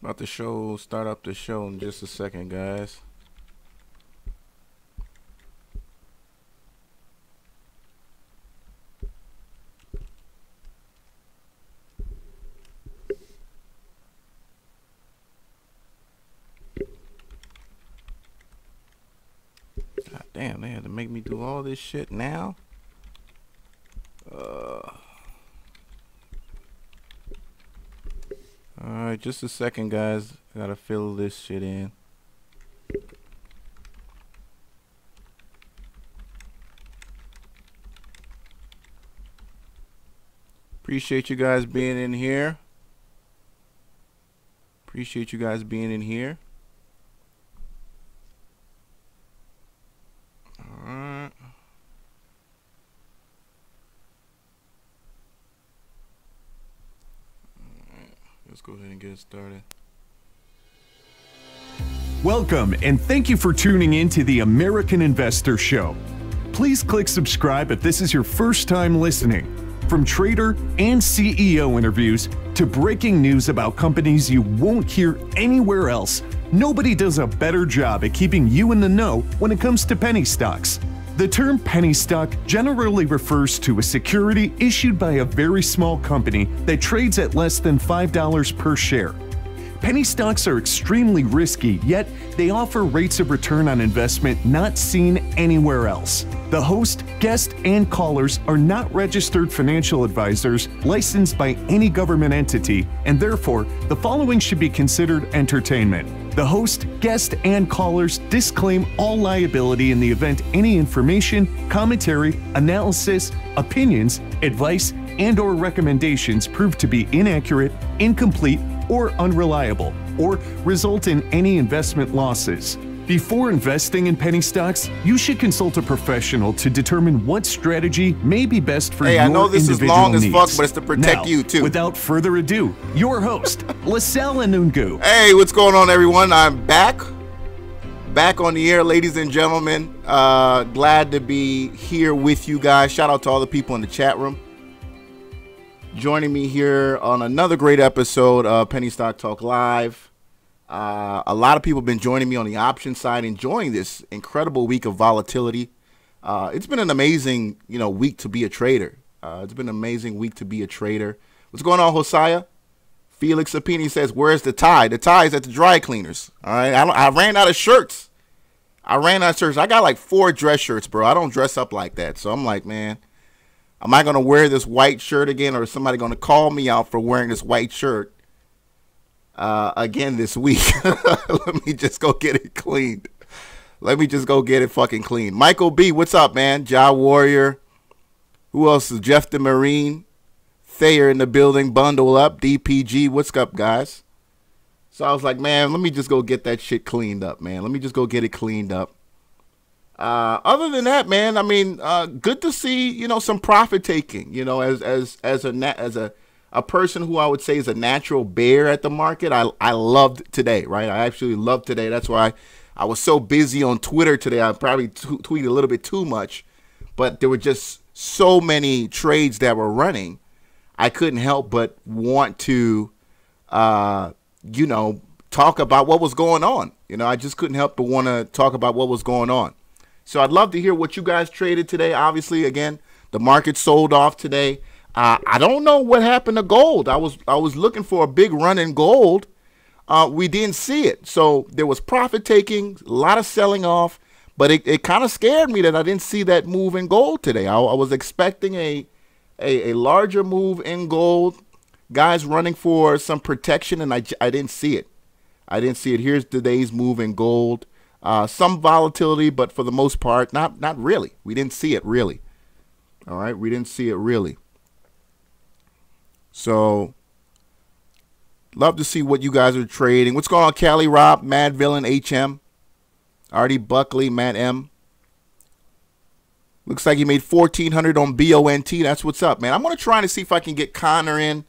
About to start up the show in just a second, guys. God damn, they had to make me do all this shit now. Alright, just a second, guys. I gotta fill this shit in. Appreciate you guys being in here. Appreciate you guys being in here. Alright. Let's go ahead and get started. Welcome, and thank you for tuning in to the American Investor Show. Please click subscribe if this is your first time listening. From trader and CEO interviews to breaking news about companies you won't hear anywhere else, nobody does a better job at keeping you in the know when it comes to penny stocks. The term penny stock generally refers to a security issued by a very small company that trades at less than $5 per share. Penny stocks are extremely risky, yet they offer rates of return on investment not seen anywhere else. The host, guest, and callers are not registered financial advisors licensed by any government entity, and therefore, the following should be considered entertainment. The host, guest, and callers disclaim all liability in the event any information, commentary, analysis, opinions, advice, and/or recommendations prove to be inaccurate, incomplete, or unreliable, or result in any investment losses. Before investing in penny stocks, you should consult a professional to determine what strategy may be best for your individual needs. Hey, I know this is long as fuck, but it's to protect you too. Without further ado, your host, Lasell Anungu. Hey, what's going on, everyone? I'm back on the air, ladies and gentlemen. Glad to be here with you guys. Shout out to all the people in the chat room joining me here on another great episode of Penny Stock Talk Live. A lot of people have been joining me on the option side, enjoying this incredible week of volatility. It's been an amazing, week to be a trader. It's been an amazing week to be a trader. What's going on, Josiah? Felix Apini says, "Where's the tie? The tie is at the dry cleaners." All right, I ran out of shirts. I got like 4 dress shirts, bro. I don't dress up like that, so I'm like, man, am I gonna wear this white shirt again, or is somebody gonna call me out for wearing this white shirt again this week? Let me just go get it cleaned. Let me just go get it fucking clean. Michael B, what's up, man? Ja Warrior. Who else is Jeff the Marine? Thayer in the building. Bundle up. DPG, what's up, guys? So I was like, man, let me just go get that shit cleaned up, man. Let me just go get it cleaned up. Other than that, man, I mean, good to see, some profit taking, as a person who I would say is a natural bear at the market. I loved today, right? I actually loved today. That's why I was so busy on Twitter today. I probably tweeted a little bit too much, but there were just so many trades that were running. I couldn't help but want to, talk about what was going on. I just couldn't help but want to talk about what was going on. So I'd love to hear what you guys traded today. Obviously, again, the market sold off today. I don't know what happened to gold. I was looking for a big run in gold. We didn't see it. So there was profit taking, a lot of selling off, but it kind of scared me that I didn't see that move in gold today. I was expecting a larger move in gold, guys running for some protection, and I didn't see it. I didn't see it. Here's today's move in gold. Some volatility, but for the most part, not really. We didn't see it really. All right, we didn't see it really. So, love to see what you guys are trading. What's going on, Cali Rob, Mad Villain, HM, Artie Buckley, Matt M. Looks like he made 1,400 on BONT. That's what's up, man. I'm gonna try to see if I can get Connor in.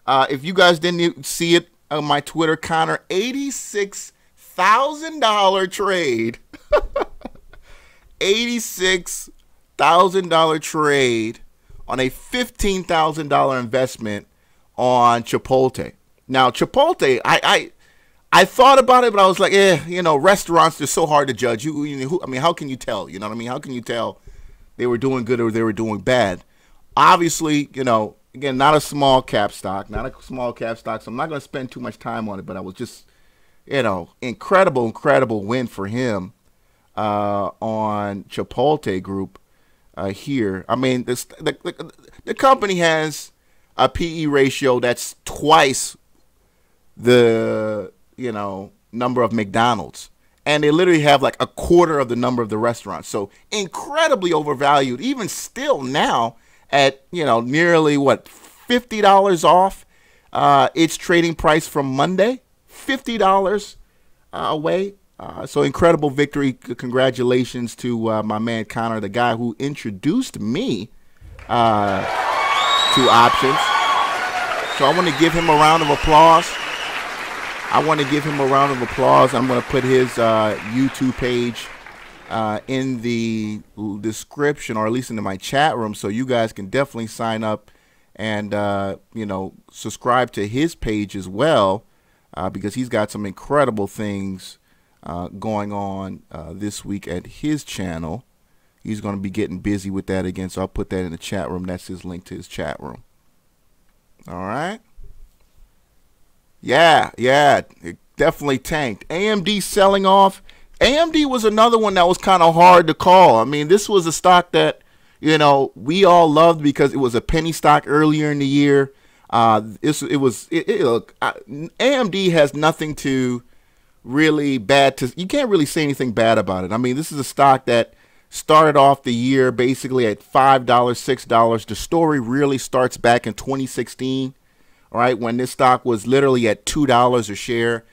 If you guys didn't see it on my Twitter, Connor, $86,000 trade. $86,000 trade on a $15,000 investment on Chipotle. Now, Chipotle, I thought about it, but I was like, you know, restaurants, they're so hard to judge. I mean, how can you tell? You know what I mean? How can you tell they were doing good or they were doing bad? Obviously, you know, again, not a small cap stock, so I'm not going to spend too much time on it, but I was just, you know, incredible win for him on Chipotle Group here. I mean, the company has a PE ratio that's twice the, you know, number of McDonald's. And they literally have like a quarter of the number of the restaurants. So incredibly overvalued, even still now at, you know, nearly, what, $50 off its trading price from Monday. $50 away. So incredible victory. Congratulations to my man Connor, the guy who introduced me to options. So I want to give him a round of applause. I'm going to put his YouTube page in the description, or at least in my chat room, so you guys can definitely sign up and, you know, subscribe to his page as well, because he's got some incredible things going on this week at his channel. He's going to be getting busy with that again, so I'll put that in the chat room. That's his link to his chat room. All right. Yeah, it definitely tanked. AMD selling off. AMD was another one that was kind of hard to call. I mean, this was a stock that, you know, we all loved because it was a penny stock earlier in the year. Look, AMD has nothing to really bad to. You can't really say anything bad about it. I mean, this is a stock that started off the year basically at $5, $6. The story really starts back in 2016. All right, when this stock was literally at $2 a share,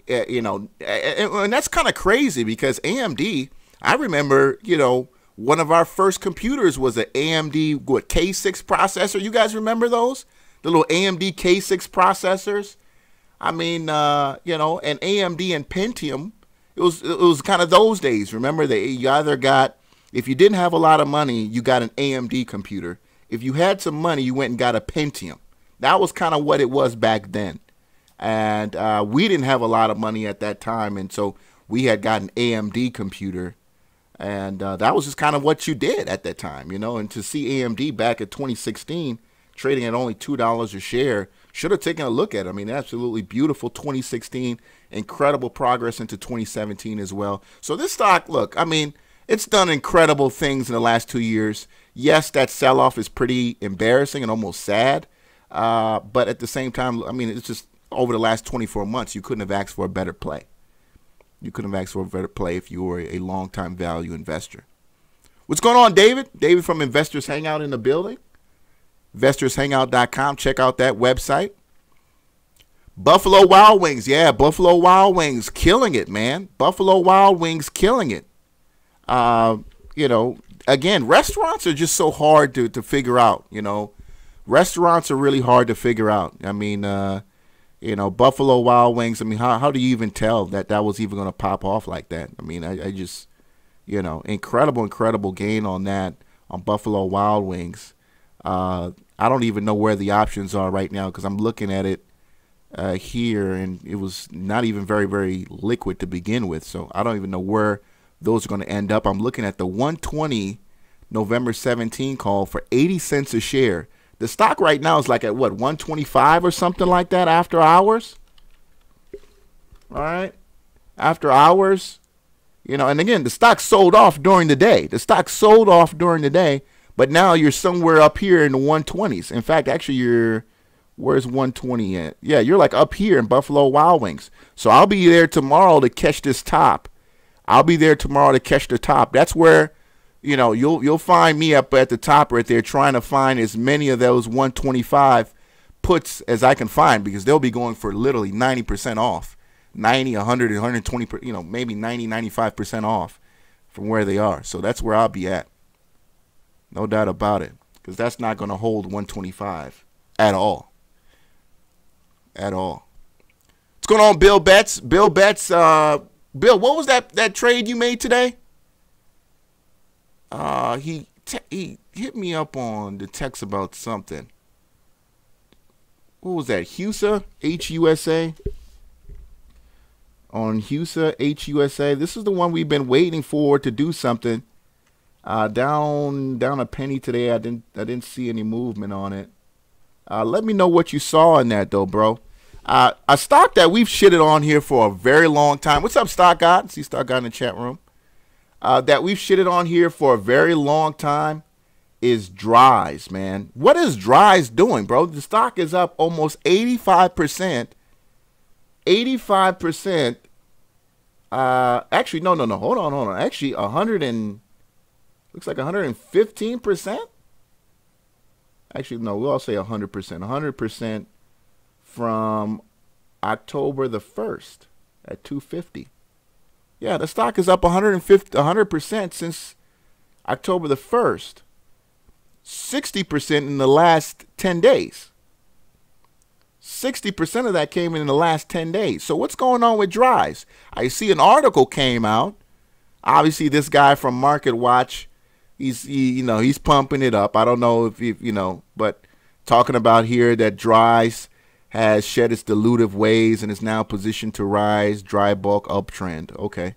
you know, and that's kind of crazy because AMD, I remember, you know, one of our first computers was an AMD K6 processor. You guys remember those? The little AMD K6 processors. I mean, you know, and AMD and Pentium, it was kind of those days. Remember, you either got, if you didn't have a lot of money, you got an AMD computer. If you had some money, you went and got a Pentium. That was kind of what it was back then. And we didn't have a lot of money at that time, and so we had got an AMD computer. And that was just kind of what you did at that time, you know. And to see AMD back at 2016 trading at only $2 a share, should have taken a look at it. I mean, absolutely beautiful 2016, incredible progress into 2017 as well. So this stock, look, I mean, it's done incredible things in the last 2 years. Yes, that sell-off is pretty embarrassing and almost sad. But at the same time, I mean, it's just over the last 24 months, you couldn't have asked for a better play. You couldn't have asked for a better play if you were a long-time value investor. What's going on, David? David from Investors Hangout in the building. InvestorsHangout.com. Check out that website. Buffalo Wild Wings. Yeah, Buffalo Wild Wings killing it, man. Buffalo Wild Wings killing it. You know, again, restaurants are just so hard to figure out, you know. Restaurants are really hard to figure out. I mean, you know, Buffalo Wild Wings, I mean, how do you even tell that was even going to pop off like that? I mean, I just, you know, incredible gain on that, on Buffalo Wild Wings. I don't even know where the options are right now because I'm looking at it here, and it was not even very liquid to begin with. So I don't even know where those are going to end up. I'm looking at the 120 November 17 call for 80 cents a share. The stock right now is like at what, 125 or something like that after hours. All right, after hours, you know. And again, the stock sold off during the day. But now you're somewhere up here in the 120s. In fact, actually, where's 120 at? Yeah, you're like up here in Buffalo Wild Wings. So I'll be there tomorrow to catch this top. That's where, you know, you'll find me up at the top right there trying to find as many of those 125 puts as I can find, because they'll be going for literally 90% off. 90, 100, 120, you know, maybe 90, 95% off from where they are. So that's where I'll be at. No doubt about it, because that's not going to hold 125 at all. What's going on, Bill Betts? Bill, what was that trade you made today? He hit me up on the text about something. What was that? HUSA? HUSA? on HUSA, HUSA. This is the one we've been waiting for to do something. Down a penny today. I didn't see any movement on it. Let me know what you saw in that though, bro. A stock that we've shitted on here for a very long time. What's up, Stock God? See Stock God in the chat room. That we've shitted on here for a very long time is DRYS, man. What is DRYS doing, bro? The stock is up almost 85%. 85%. Actually, no. Hold on. Actually, looks like 115%. Actually, no, we'll all say 100%. 100% from October the 1st at 250. Yeah, the stock is up 100% since October the 1st. 60% in the last 10 days. 60% of that came in the last 10 days. So what's going on with DRYS? I see an article came out. Obviously, this guy from Market Watch, he's pumping it up. I don't know if but talking about here that DRYS has shed its dilutive ways and is now positioned to rise, dry bulk uptrend. Okay.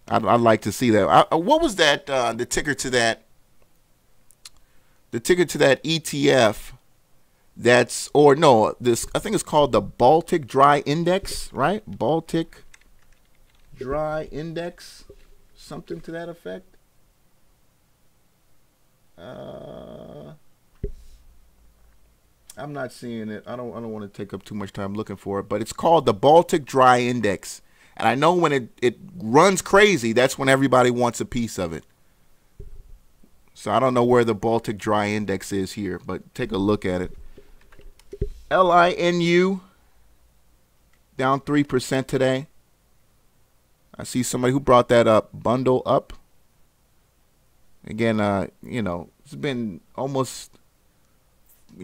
I'd like to see that. What was that, the ticker to that ETF? I think it's called the Baltic Dry Index, right? Baltic Dry Index, something to that effect. I'm not seeing it. I don't want to take up too much time looking for it, but it's called the Baltic Dry Index. And I know when it runs crazy, that's when everybody wants a piece of it. So I don't know where the Baltic Dry Index is here, but take a look at it. LINU down 3% today. I see somebody who brought that up. Bundle up. Again, it's been almost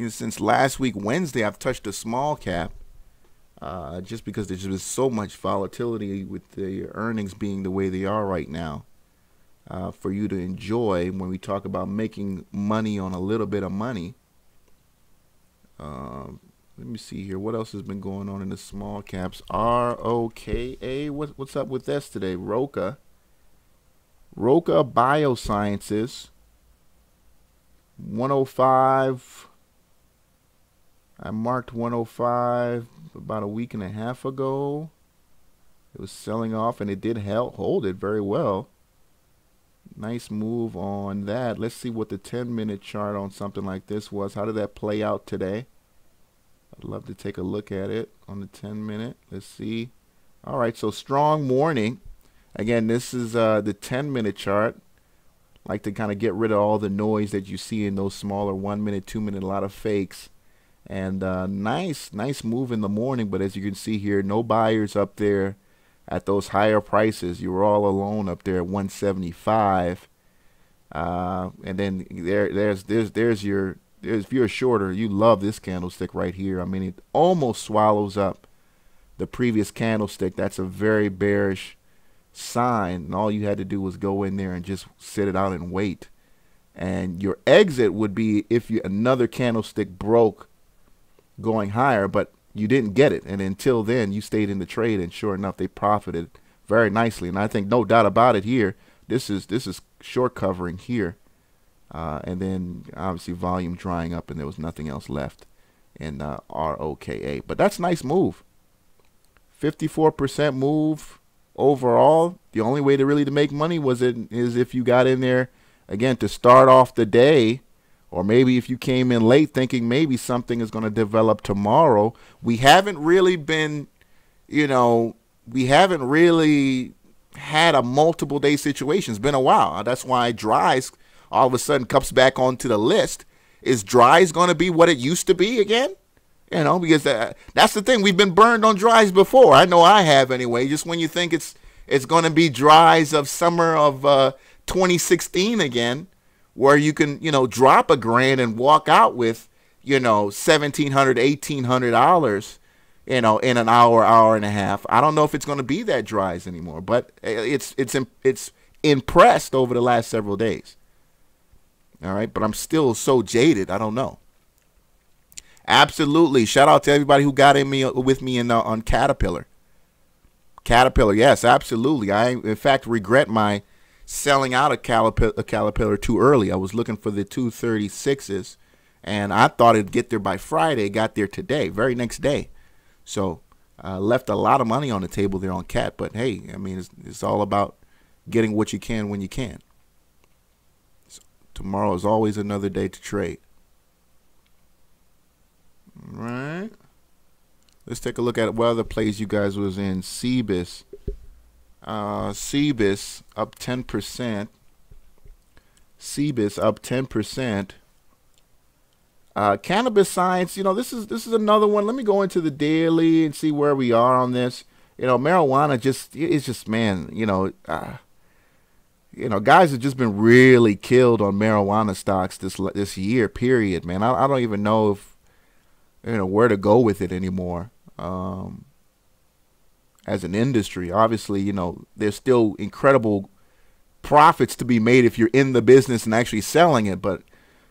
since last week Wednesday I've touched a small cap. Just because there's just so much volatility with the earnings being the way they are right now, for you to enjoy when we talk about making money on a little bit of money. Let me see here. What else has been going on in the small caps? ROKA. What's up with this today? ROKA. ROKA Biosciences. 105. I marked 105 about a week and a half ago. It was selling off, and it did hold it very well. Nice move on that. Let's see what the 10-minute chart on something like this was. How did that play out today? I'd love to take a look at it on the 10-minute. Let's see. All right, so strong morning. Again, this is the 10-minute chart. I like to kind of get rid of all the noise that you see in those smaller 1-minute, 2-minute, a lot of fakes. And nice move in the morning, but as you can see here, no buyers up there at those higher prices. You were all alone up there at 175. And then there's your, if you're a shorter, you love this candlestick right here. I mean, it almost swallows up the previous candlestick. That's a very bearish sign, and all you had to do was go in there and just sit it out and wait. And your exit would be if another candlestick broke going higher, but you didn't get it, and until then you stayed in the trade, and sure enough they profited very nicely. And I think no doubt about it here, this is short covering here, and then obviously volume drying up and there was nothing else left in ROKA. But that's a nice move. 54% move overall. The only way to make money is if you got in there again to start off the day. Or maybe if you came in late thinking maybe something is going to develop tomorrow. We haven't really been, we haven't really had a multiple day situation. It's been a while. That's why DRYS all of a sudden comes back onto the list. Is DRYS going to be what it used to be again? Because that's the thing. We've been burned on DRYS before. I know I have anyway. Just when you think it's going to be DRYS of summer of 2016 again, where you can, drop $1,000 and walk out with, $1,700, $1,800, in an hour and a half. I don't know if it's going to be that DRYS anymore, but it's impressed over the last several days. All right, but I'm still so jaded. I don't know. Absolutely. Shout out to everybody who got with me on Caterpillar. Caterpillar, yes, absolutely. I, in fact, regret my selling out a Caterpillar too early. I was looking for the 236s, and I thought it'd get there by Friday. It got there today, very next day. So left a lot of money on the table there on Cat. But, hey, I mean, it's all about getting what you can when you can. So, tomorrow is always another day to trade. All right. Let's take a look at what other plays you guys was in. CBIS. CBIS up 10%. CBIS up 10%. Cannabis science, you know, this is another one. Let me go into the daily and see where we are on this. You know, marijuana it's just, man, you know, guys have just been really killed on marijuana stocks this year, period, man. I don't even know if, you know, where to go with it anymore. As an industry, obviously, you know, there's still incredible profits to be made if you're in the business and actually selling it. But,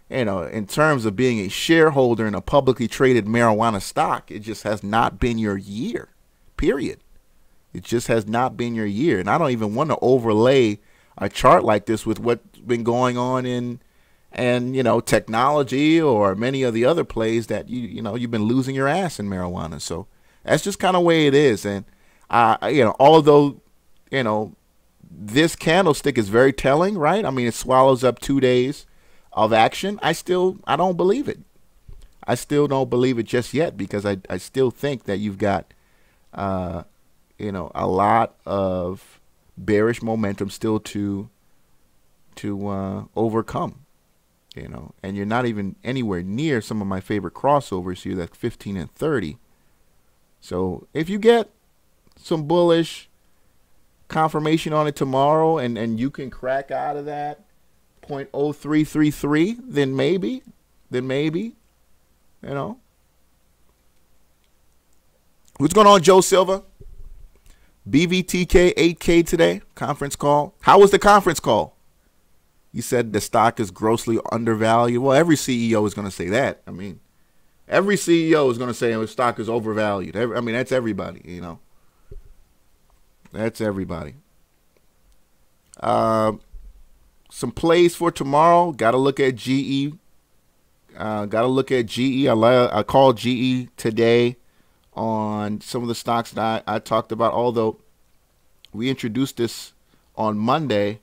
you know, in terms of being a shareholder in a publicly traded marijuana stock, it just has not been your year, period. It just has not been your year. And I don't even want to overlay a chart like this with what's been going on in, and, you know, technology or many of the other plays that, you know, you've been losing your ass in marijuana. So that's just kind of the way it is. And, you know, although, you know, this candlestick is very telling, right? I mean, it swallows up 2 days of action. I don't believe it. I still don't believe it just yet, because I still think that you've got, you know, a lot of bearish momentum still to overcome. You know, and you're not even anywhere near some of my favorite crossovers here, that's 15 and 30. So if you get some bullish confirmation on it tomorrow, and you can crack out of that 0.0333, then maybe, you know. What's going on, Joe Silva? BVTK 8K today, conference call. How was the conference call? You said the stock is grossly undervalued. Well, every CEO is going to say that. I mean, every CEO is going to say the stock is overvalued. I mean, that's everybody, you know. That's everybody. Some plays for tomorrow. Got to look at GE. I called GE today on some of the stocks that I talked about. Although we introduced this on Monday,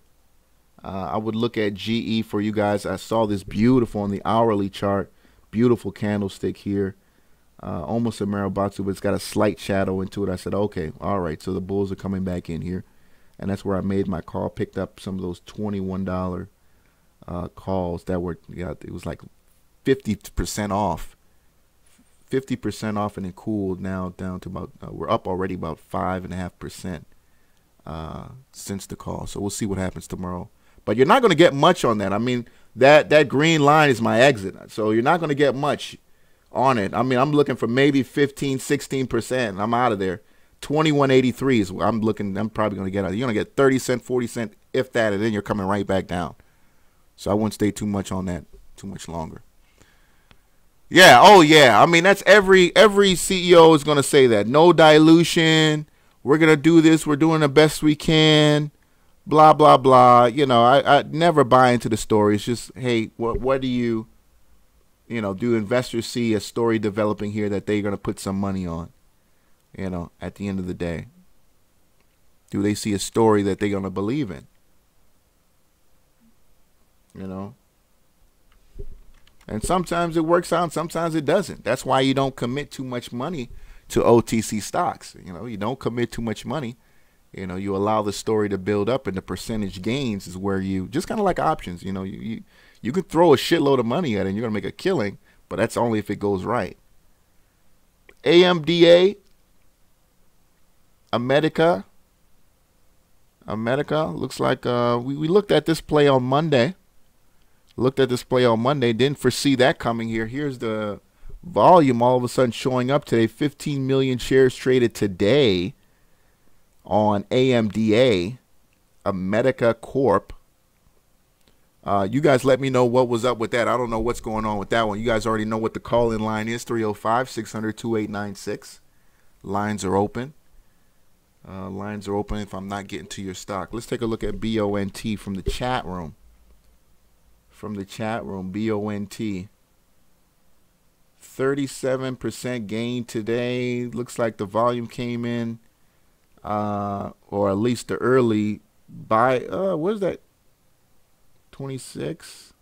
I would look at GE for you guys. I saw this beautiful on the hourly chart. Beautiful candlestick here. Almost a Marubatsu, but it's got a slight shadow into it. I said, okay, all right, so the bulls are coming back in here. And that's where I made my call. Picked up some of those $21 calls that were, yeah, it was like 50% off. 50% off, and it cooled now down to about, we're up already about 5.5% since the call. So we'll see what happens tomorrow. But you're not going to get much on that. I mean, that green line is my exit. So you're not going to get much on it. I mean, I'm looking for maybe 15, 16%. I'm out of there. 21.83 is I'm probably going to get out. You're going to get 30 cent, 40 cent, if that, and then you're coming right back down. So I won't stay too much on that too much longer. Yeah, oh yeah. I mean, that's every CEO is going to say that. No dilution. We're going to do this. We're doing the best we can. Blah, blah, blah. You know, I never buy into the story. It's just, hey, what do you know, do investors see a story developing here that they're going to put some money on, you know, at the end of the day? Do they see a story that they're going to believe in? You know? And sometimes it works out, sometimes it doesn't. That's why you don't commit too much money to OTC stocks. You know, you don't commit too much money. You know, you allow the story to build up, and the percentage gains is where you, just kind of like options, you know, you can throw a shitload of money at it and you're going to make a killing, but that's only if it goes right. AMDA, America, looks like we looked at this play on Monday. Didn't foresee that coming here. Here's the volume all of a sudden showing up today. 15 million shares traded today on AMDA, America Corp. You guys let me know what was up with that. I don't know what's going on with that one. You guys already know what the call-in line is, 305-600-2896. Lines are open. Lines are open if I'm not getting to your stock. Let's take a look at BONT from the chat room. From the chat room, BONT. 37% gain today. Looks like the volume came in, or at least the early buy. What is that? 26.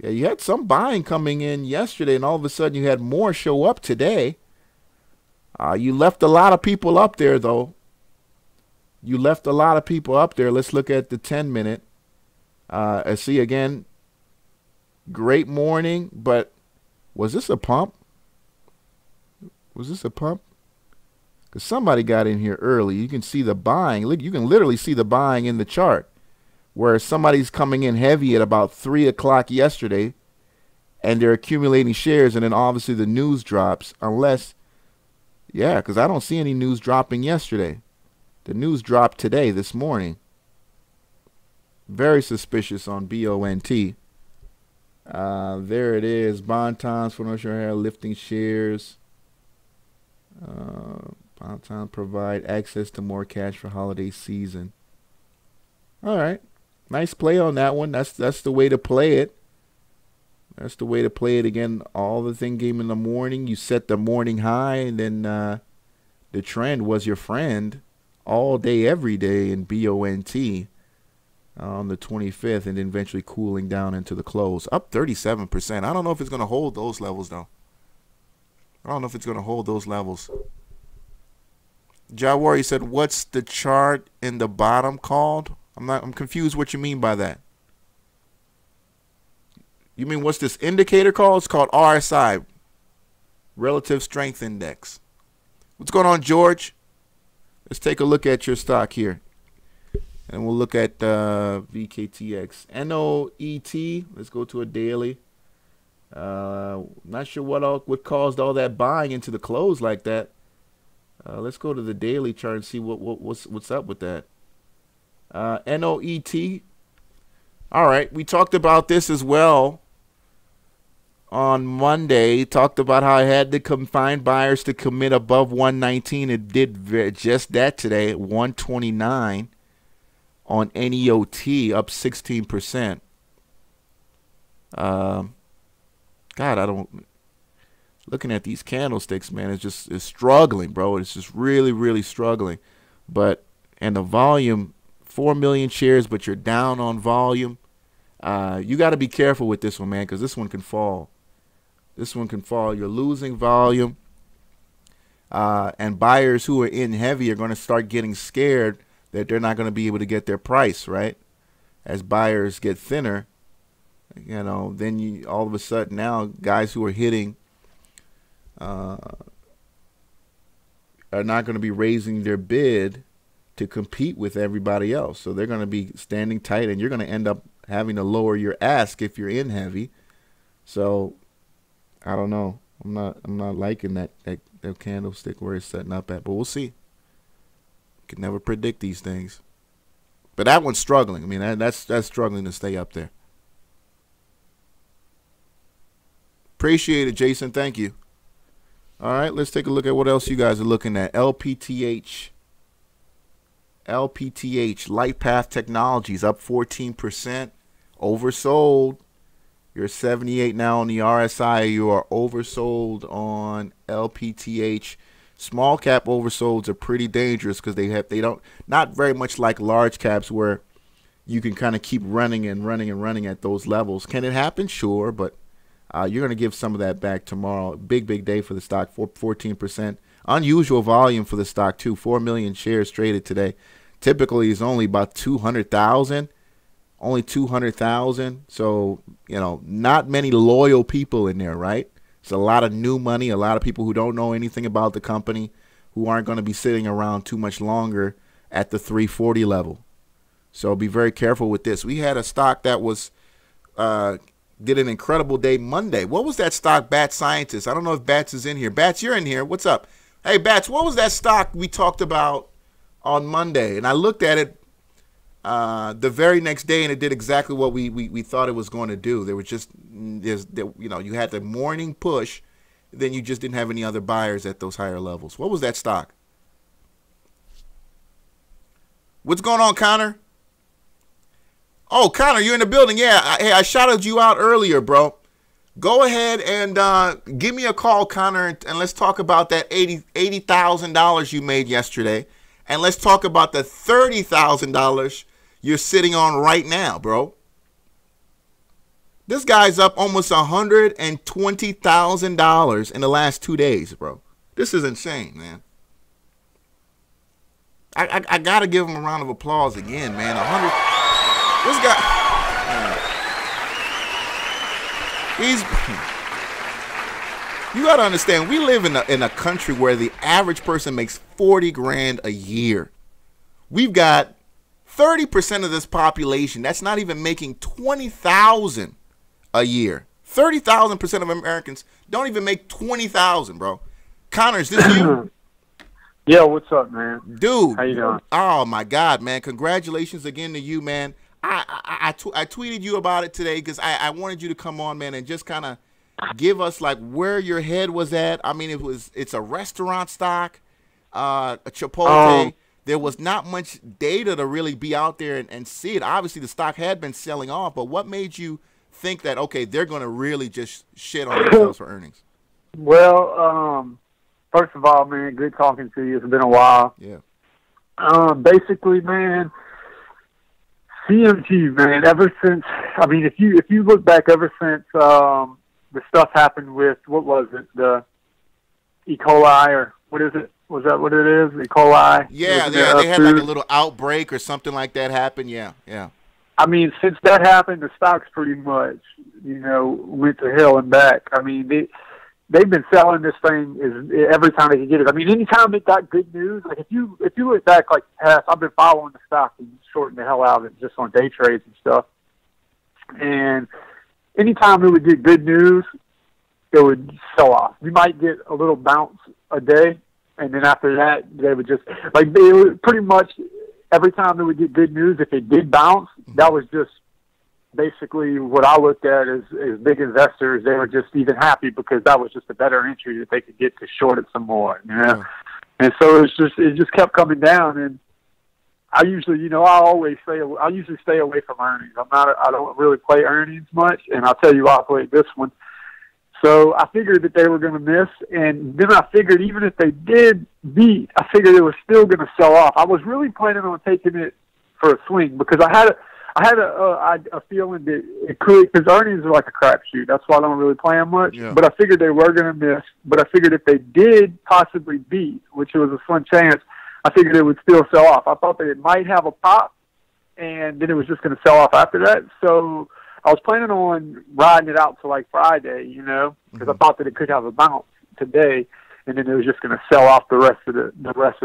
Yeah, you had some buying coming in yesterday, and all of a sudden you had more show up today. You left a lot of people up there, though. You left a lot of people up there. Let's look at the 10-minute. I see again. Great morning, but was this a pump? Was this a pump? Because somebody got in here early. You can see the buying. Look, you can literally see the buying in the chart, where somebody's coming in heavy at about 3 o'clock yesterday, and they're accumulating shares, and then obviously the news drops, unless, yeah, because I don't see any news dropping yesterday. The news dropped today, this morning. Very suspicious on BONT. There it is. Bond times for no sure lifting shares. Bond time provide access to more cash for holiday season. All right. Nice play on that one. That's the way to play it. That's the way to play it. Again, all the thing came in the morning. You set the morning high, and then the trend was your friend all day, every day in BONT on the 25th, and then eventually cooling down into the close. Up 37%. I don't know if it's going to hold those levels, though. I don't know if it's going to hold those levels. Jawari said, what's the chart in the bottom called? I'm confused what you mean by that. You mean what's this indicator called? It's called RSI, Relative Strength Index. What's going on, George? Let's take a look at your stock here. And we'll look at VKTX. NOET. Let's go to a daily. Not sure what caused all that buying into the close like that. Let's go to the daily chart and see what's up with that. NOET. All right, we talked about this as well on Monday. Talked about how I had to confine buyers to commit above 119. It did just that today at 129 on NEOT, up 16%. God, I don't. Looking at these candlesticks, man, it's struggling, bro. It's just really, really struggling. And the volume, 4 million shares, but you're down on volume. You got to be careful with this one, man, because this one can fall. This one can fall. You're losing volume. And buyers who are in heavy are going to start getting scared that they're not going to be able to get their price, right? As buyers get thinner, you know, then you all of a sudden now guys who are hitting are not going to be raising their bid to compete with everybody else. So they're going to be standing tight, and you're going to end up having to lower your ask if you're in heavy. So I don't know. I'm not liking that candlestick where it's setting up at, but we'll see. Can never predict these things. But that one's struggling. I mean, that's struggling to stay up there. Appreciate it, Jason. Thank you. All right, let's take a look at what else you guys are looking at. LPTH, LightPath Technologies, up 14%. Oversold. You're 78 now on the RSI. You are oversold on LPTH. Small cap oversolds are pretty dangerous because they don't, not very much like large caps where you can kind of keep running and running and running at those levels. Can it happen? Sure, but you're going to give some of that back tomorrow. Big day for the stock, 14%. Unusual volume for the stock too. 4 million shares traded today. Typically, it's only about 200,000. Only 200,000. So, you know, not many loyal people in there, right? It's a lot of new money, a lot of people who don't know anything about the company, who aren't going to be sitting around too much longer at the 340 level. So be very careful with this. We had a stock that was did an incredible day Monday. What was that stock, Bat Scientist? I don't know if Bats is in here. Bats, you're in here. What's up? Hey, Bats, what was that stock we talked about on Monday? And I looked at it the very next day, and it did exactly what we thought it was going to do. There was just, you know, you had the morning push, then you just didn't have any other buyers at those higher levels. What was that stock? What's going on, Connor? Oh, Connor, you're in the building. Yeah, hey, I shouted you out earlier, bro. Go ahead and give me a call, Connor, and let's talk about that $80,000 you made yesterday. And let's talk about the $30,000 you're sitting on right now, bro. This guy's up almost $120,000 in the last 2 days, bro. This is insane, man. I got to give him a round of applause again, man. This guy, you got to understand, we live in a country where the average person makes 40 grand a year. We've got 30% of this population that's not even making 20,000 a year. 30,000% of Americans don't even make 20,000, bro. Connor, is this you? Yeah, what's up, man? Dude. How you doing? Oh, my God, man. Congratulations again to you, man. I tweeted you about it today because I wanted you to come on, man, and just kind of give us, like, where your head was at. I mean, it's a restaurant stock, a Chipotle. There was not much data to really be out there and see it. Obviously, the stock had been selling off, but what made you think that, okay, they're going to really just shit on themselves for earnings? Well, first of all, man, good talking to you. It's been a while. Yeah. Basically, man, CMT, man, ever since, I mean, if you look back ever since the stuff happened with, what was it, the E. coli, or what is it? Was that what it is? E. coli? Yeah, they had like a little outbreak or something like that happen. Yeah, yeah. I mean, since that happened, the stocks pretty much, went to hell and back. I mean, they've been selling this thing every time they can get it. I mean, anytime it got good news, like if you look back, like past, I've been following the stock and shorting the hell out of it just on day trades and stuff. And anytime it would get good news, it would sell off. You might get a little bounce a day, and then after that, they would just, like, they would pretty much every time it would get good news, if it did bounce, that was just basically what I looked at as big investors. They were just even happy because that was just a better entry that they could get to short it some more, Yeah. And so it just kept coming down. And I usually, I usually stay away from earnings. I don't really play earnings much, and I'll tell you, I played this one. So I figured that they were going to miss, and then I figured even if they did beat, I figured it was still going to sell off. I was really planning on taking it for a swing because I had a feeling that it could, because earnings are like a crapshoot. That's why I don't really play them much. Yeah. But I figured they were going to miss. But I figured if they did possibly beat, which was a slim chance, I figured it would still sell off. I thought that it might have a pop, and then it was just going to sell off after that. So I was planning on riding it out to like Friday, because I thought that it could have a bounce today, and then it was just going to sell off the rest of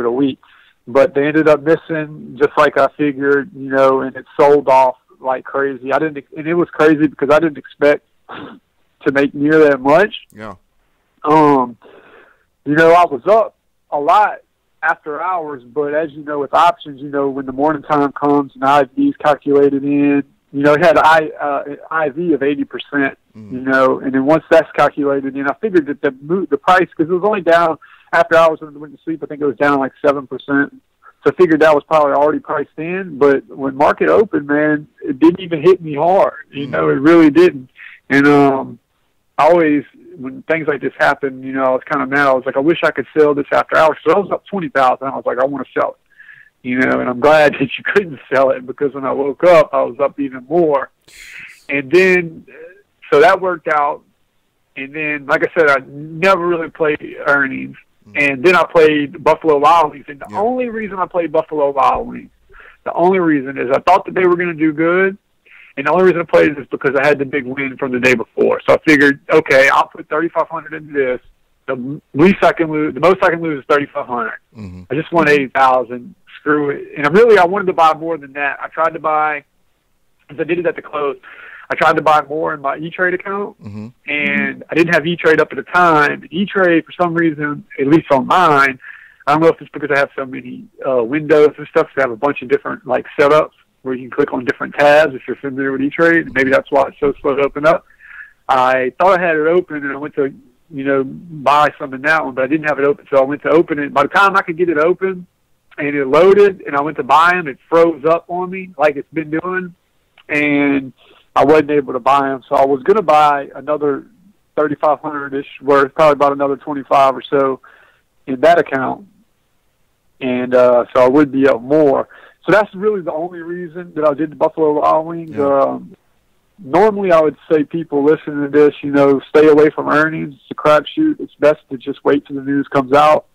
the week. But they ended up missing, just like I figured, and it sold off like crazy. And it was crazy because I didn't expect to make near that much. Yeah. I was up a lot after hours, but as you know, with options, when the morning time comes and IV's calculated in, it had an IV of 80%, and then once that's calculated in, I figured that the price, because it was only down after hours when I went to sleep, I think it was down like 7%. So I figured that was probably already priced in. But when market opened, man, it didn't even hit me hard. It really didn't. And I always, when things like this happen, I was kind of mad. I was like, I wish I could sell this after hours. So I was up 20,000. I was like, I want to sell it. And I'm glad that you couldn't sell it, because when I woke up, I was up even more. And then, so that worked out. And then, like I said, I never really played earnings. And then I played Buffalo Wild Wings. And the only reason I played Buffalo Wild Wings, the only reason is I thought that they were going to do good. And the only reason I played it is because I had the big win from the day before. So I figured, okay, I'll put $3,500 into this. The least I can lose, the most I can lose is $3,500. I just won $80,000. Screw it. And I wanted to buy more than that. I tried to buy, because I did it at the close, I tried to buy more in my E-Trade account, and I didn't have E-Trade up at the time. E-Trade, for some reason, at least on mine, I don't know if it's because I have so many windows and stuff, so I have a bunch of different like setups where you can click on different tabs if you're familiar with E-Trade, and maybe that's why it's so slow to open up. I thought I had it open, and I went to, buy some in that one, but I didn't have it open, so I went to open it. By the time I could get it open, and it loaded, and I went to buy them. It froze up on me like it's been doing, and I wasn't able to buy them. So I was going to buy another 3,500-ish worth, probably about another 25 or so in that account, and so I would be up more. So that's really the only reason that I did the Buffalo Wild Wings. Yeah. Normally, I would say people listening to this, you know, stay away from earnings. It's a crapshoot. It's best to just wait till the news comes out.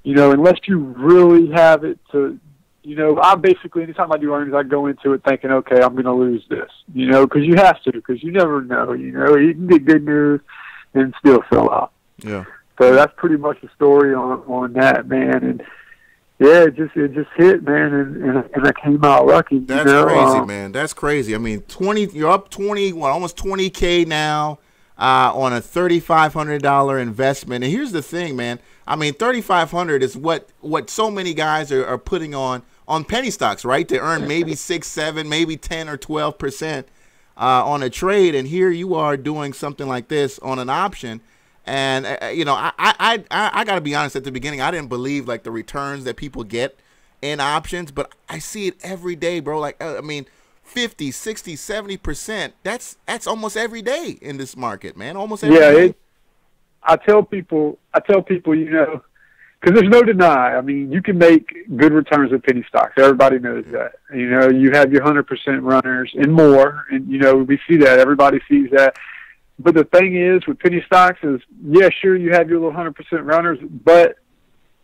You know, unless you really have it to, you know, I basically, anytime I do earnings, I go into it thinking, okay, I'm going to lose this, you know, because you have to, because you never know, you know, you can get good news and still sell out. Yeah. So that's pretty much the story on that, man. And yeah, it just hit, man, and I came out lucky. That's crazy, man. That's crazy. I mean, you're up 20, well, almost 20K now on a $3,500 investment. And here's the thing, man. I mean, $3,500 is what so many guys are putting on penny stocks, right? They earn maybe 6, 7, maybe 10 or 12% on a trade, and here you are doing something like this on an option. And you know, I got to be honest. At the beginning, I didn't believe like the returns that people get in options, but I see it every day, bro. Like, I mean, 50, 60, 70%. That's almost every day in this market, man. Almost every day. I tell people, you know, because there's no deny. I mean, you can make good returns with penny stocks. Everybody knows that. You know, you have your 100% runners and more, and you know, we see that. Everybody sees that. But the thing is, with penny stocks is, yeah, sure, you have your little 100% runners, but,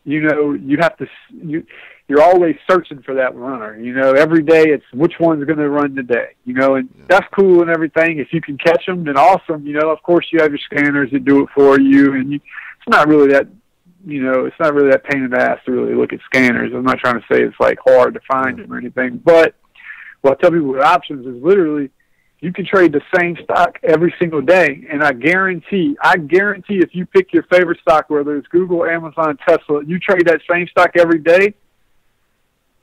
you know, you have to, you're always searching for that runner. You know, every day it's which one's going to run today, you know, and that's cool and everything. If you can catch them, then awesome. You know, of course, you have your scanners that do it for you, and it's not really that, you know, it's not really that pain in the ass to really look at scanners. I'm not trying to say it's, like, hard to find them or anything, but what I tell people with options is literally, you can trade the same stock every single day, and I guarantee if you pick your favorite stock, whether it's Google, Amazon, Tesla, you trade that same stock every day,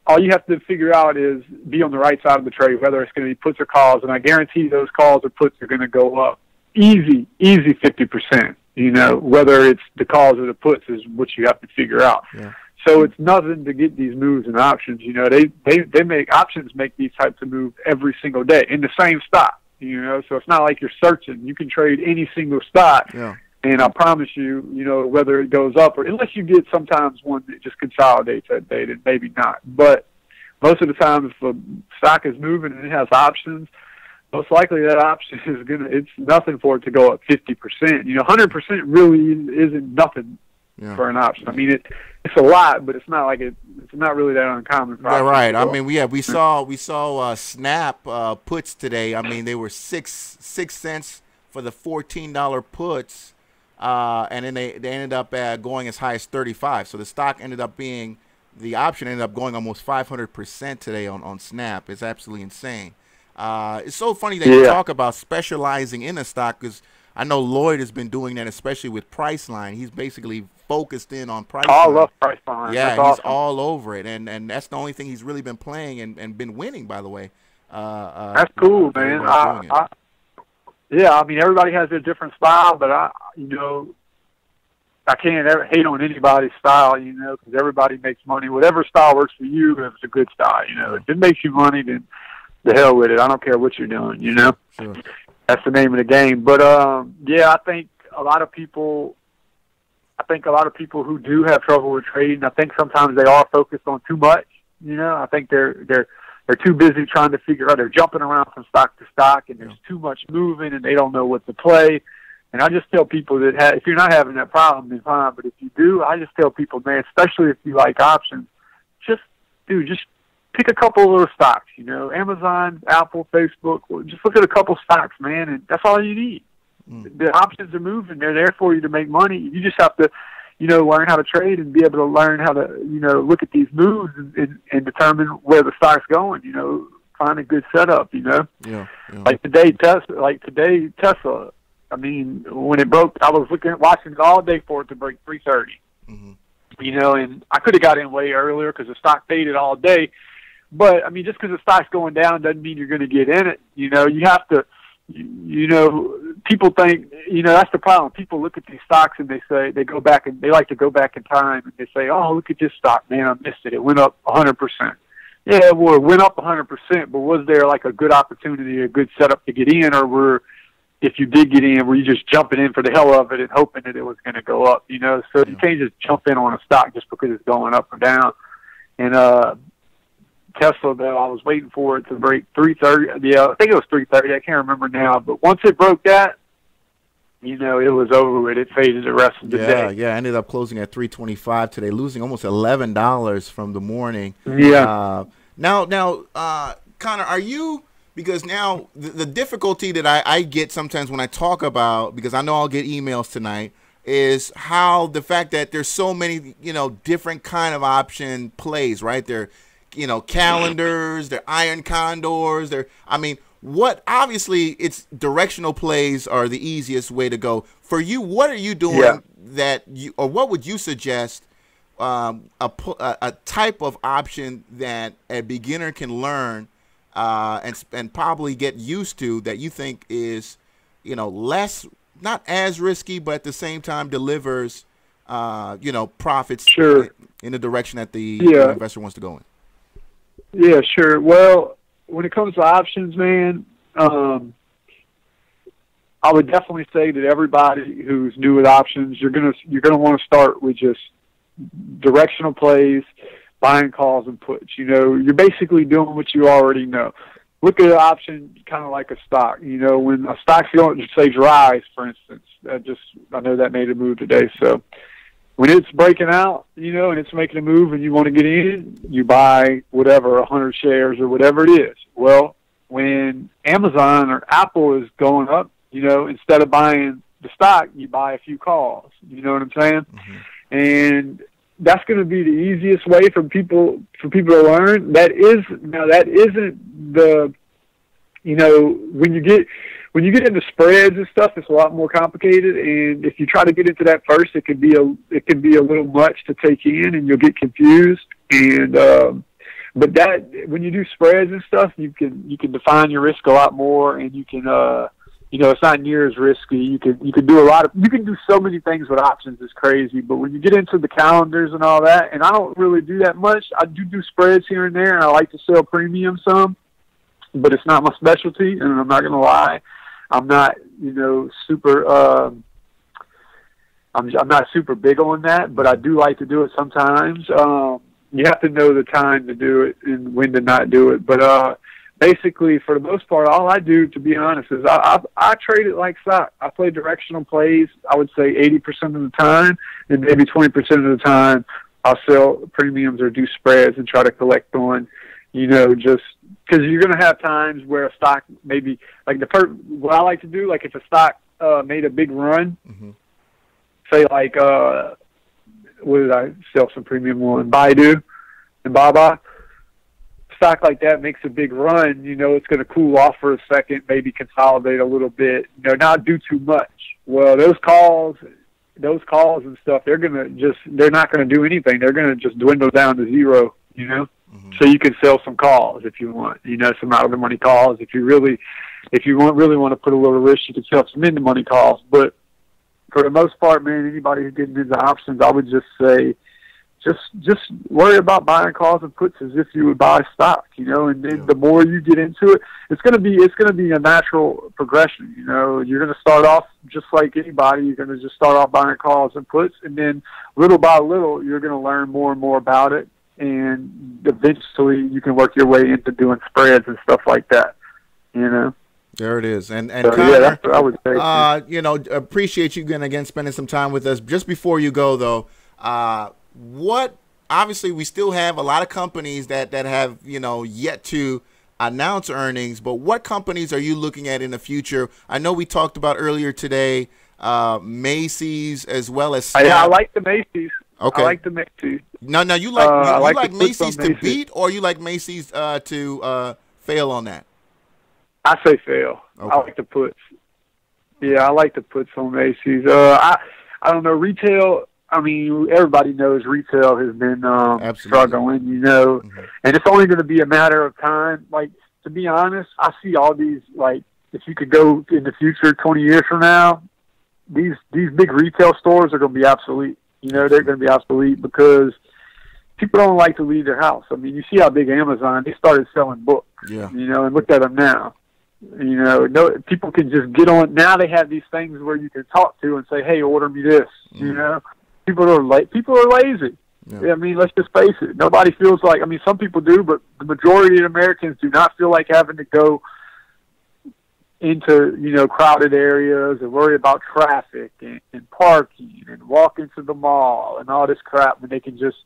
all you have to figure out is be on the right side of the trade, whether it's going to be puts or calls, and I guarantee those calls or puts are going to go up. Easy 50%, you know, whether it's the calls or the puts is what you have to figure out. Yeah. So it's nothing to get these moves in options. You know, they make options make these types of moves every single day in the same stock. You know, so it's not like you're searching. You can trade any single stock, and I promise you, you know, whether it goes up or unless you get sometimes one that just consolidates that day, then maybe not. But most of the time, if a stock is moving and it has options, most likely that option is it's nothing for it to go up 50%. You know, 100% really isn't nothing. Yeah. For an option. I mean, it's a lot, but it's not like it's not really that uncommon. Yeah, right. I mean, we saw Snap puts today. I mean, they were 6 cents for the $14 puts, and then they ended up going as high as 35. So the stock ended up being the option ended up going almost 500% today on Snap. It's absolutely insane. It's so funny that you talk about specializing in a stock because I know Lloyd has been doing that, especially with Priceline. He's basically focused in on Priceline. I love Priceline. Yeah, that's he's all over it, and that's the only thing he's really been playing and been winning, by the way. That's cool, man. Yeah, I mean, everybody has their different style, but you know, I can't ever hate on anybody's style, you know, because everybody makes money. Whatever style works for you, if it's a good style, you know. If it makes you money, then the hell with it. I don't care what you're doing, you know. Sure. That's the name of the game. But yeah, I think a lot of people who do have trouble with trading, I think sometimes they are focused on too much. You know, I think they're too busy trying to figure out. They're jumping around from stock to stock, and there's too much moving, and they don't know what to play. And I just tell people that if you're not having that problem, then fine. But if you do, I just tell people, man, especially if you like options, just pick a couple of little stocks, you know, Amazon, Apple, Facebook. Just look at a couple stocks, man, and that's all you need. The options are moving. They're there for you to make money. You just have to, you know, learn how to trade and be able to learn how to, you know, look at these moves and determine where the stock's going, you know, find a good setup, you know. Yeah. Like today, Tesla, I mean, when it broke, I was watching it all day for it to break 330. Mm-hmm. You know, and I could have got in way earlier because the stock faded all day. But, I mean, just because the stock's going down doesn't mean you're going to get in it. You know, you have to, you know, people think, that's the problem. People look at these stocks and they say, they like to go back in time and they say, oh, look at this stock, man, I missed it. It went up 100%. Yeah, well, it went up 100%, but was there like a good opportunity, a good setup to get in, or if you did get in, were you just jumping in for the hell of it and hoping that it was going to go up, So you can't just jump in on a stock just because it's going up or down. And Tesla, though, I was waiting for it to break 330. Yeah, I think it was 330. I can't remember now. But once it broke that, it was over with. It faded the rest of the day. Yeah, ended up closing at 325 today, losing almost $11 from the morning. Yeah. Now, Connor, are you, because now the difficulty that I get sometimes when I talk about, because I know I'll get emails tonight, is how the fact that there's so many, different kind of option plays, right? They're, calendars, they're iron condors, obviously it's directional plays are the easiest way to go. For you, what are you doing or what would you suggest a type of option that a beginner can learn and probably get used to that you think is, less, not as risky, but at the same time delivers, profits in the direction that the investor wants to go in? Yeah, sure. Well, when it comes to options, man, I would definitely say that everybody who's new with options, you're gonna want to start with just directional plays, buying calls and puts. You're basically doing what you already know. Look at an option kind of like a stock. When a stock's going, say DRYS, for instance, I know that made a move today. So when it's breaking out, and it's making a move and you want to get in, you buy whatever, 100 shares or whatever it is. Well, when Amazon or Apple is going up, instead of buying the stock, you buy a few calls. You know what I'm saying? Mm-hmm. And that's going to be the easiest way for people to learn. That isn't the, when you get into spreads and stuff, it's a lot more complicated. And if you try to get into that first, it can be a little much to take in, and you'll get confused. And but that when you do spreads and stuff, you can define your risk a lot more, and you can it's not near as risky. You can do so many things with options. It's crazy. But when you get into the calendars and all that, and I don't really do that much. I do spreads here and there, and I like to sell premium some, but it's not my specialty. And I'm not going to lie, I'm not super. I'm not super big on that, but I do like to do it sometimes. You have to know the time to do it and when to not do it. But basically, for the most part, all I do, to be honest, is I trade it like stock. I play directional plays, I would say 80% of the time, and maybe 20% of the time I'll sell premiums or do spreads and try to collect on, just because you're going to have times where a stock maybe, like what I like to do, like if a stock made a big run, mm-hmm. say like, what did I sell some premium on? Baidu and Baba. Stock like that makes a big run, it's going to cool off for a second, maybe consolidate a little bit, not do too much. Well, those calls and stuff, they're not going to do anything. They're going to just dwindle down to zero, Mm-hmm. So you can sell some calls if you want, some out of the money calls. If you really want to put a little risk, you can sell some in the money calls. But for the most part, man, anybody who's getting into options, I would just say, just worry about buying calls and puts as if you would buy stock, and then the more you get into it, it's going to be a natural progression. You're going to start off just like anybody. You're going to just start off buying calls and puts, and then little by little, you're going to learn more and more about it. And eventually you can work your way into doing spreads and stuff like that, There it is. And so, Connor, that's what I would say. Appreciate you again spending some time with us. Just before you go, though, obviously we still have a lot of companies that have, yet to announce earnings, but what companies are you looking at in the future? I know we talked about earlier today, Macy's as well as Snap. I like the Macy's. Okay. I like the Macy's. No, you like Macy's to Macy's. beat, or you like Macy's to fail on that? I say fail. Okay. I like the puts. Yeah, I like the puts on Macy's. I don't know, retail. I mean, everybody knows retail has been struggling, Mm-hmm. and it's only going to be a matter of time. Like, to be honest, I see all these like if you could go in the future, 20 years from now, these big retail stores are going to be obsolete. You know, they're going to be obsolete because people don't like to leave their house. I mean, you see how big Amazon, they started selling books, you know, and look at them now. You know, people can just get on. Now they have these things where you can talk to and say, hey, order me this, you know. People are lazy. Yeah. I mean, let's just face it. Nobody feels like, I mean, some people do, but the majority of Americans do not feel like having to go into, you know, crowded areas and worry about traffic and parking and walk into the mall and all this crap when they can just,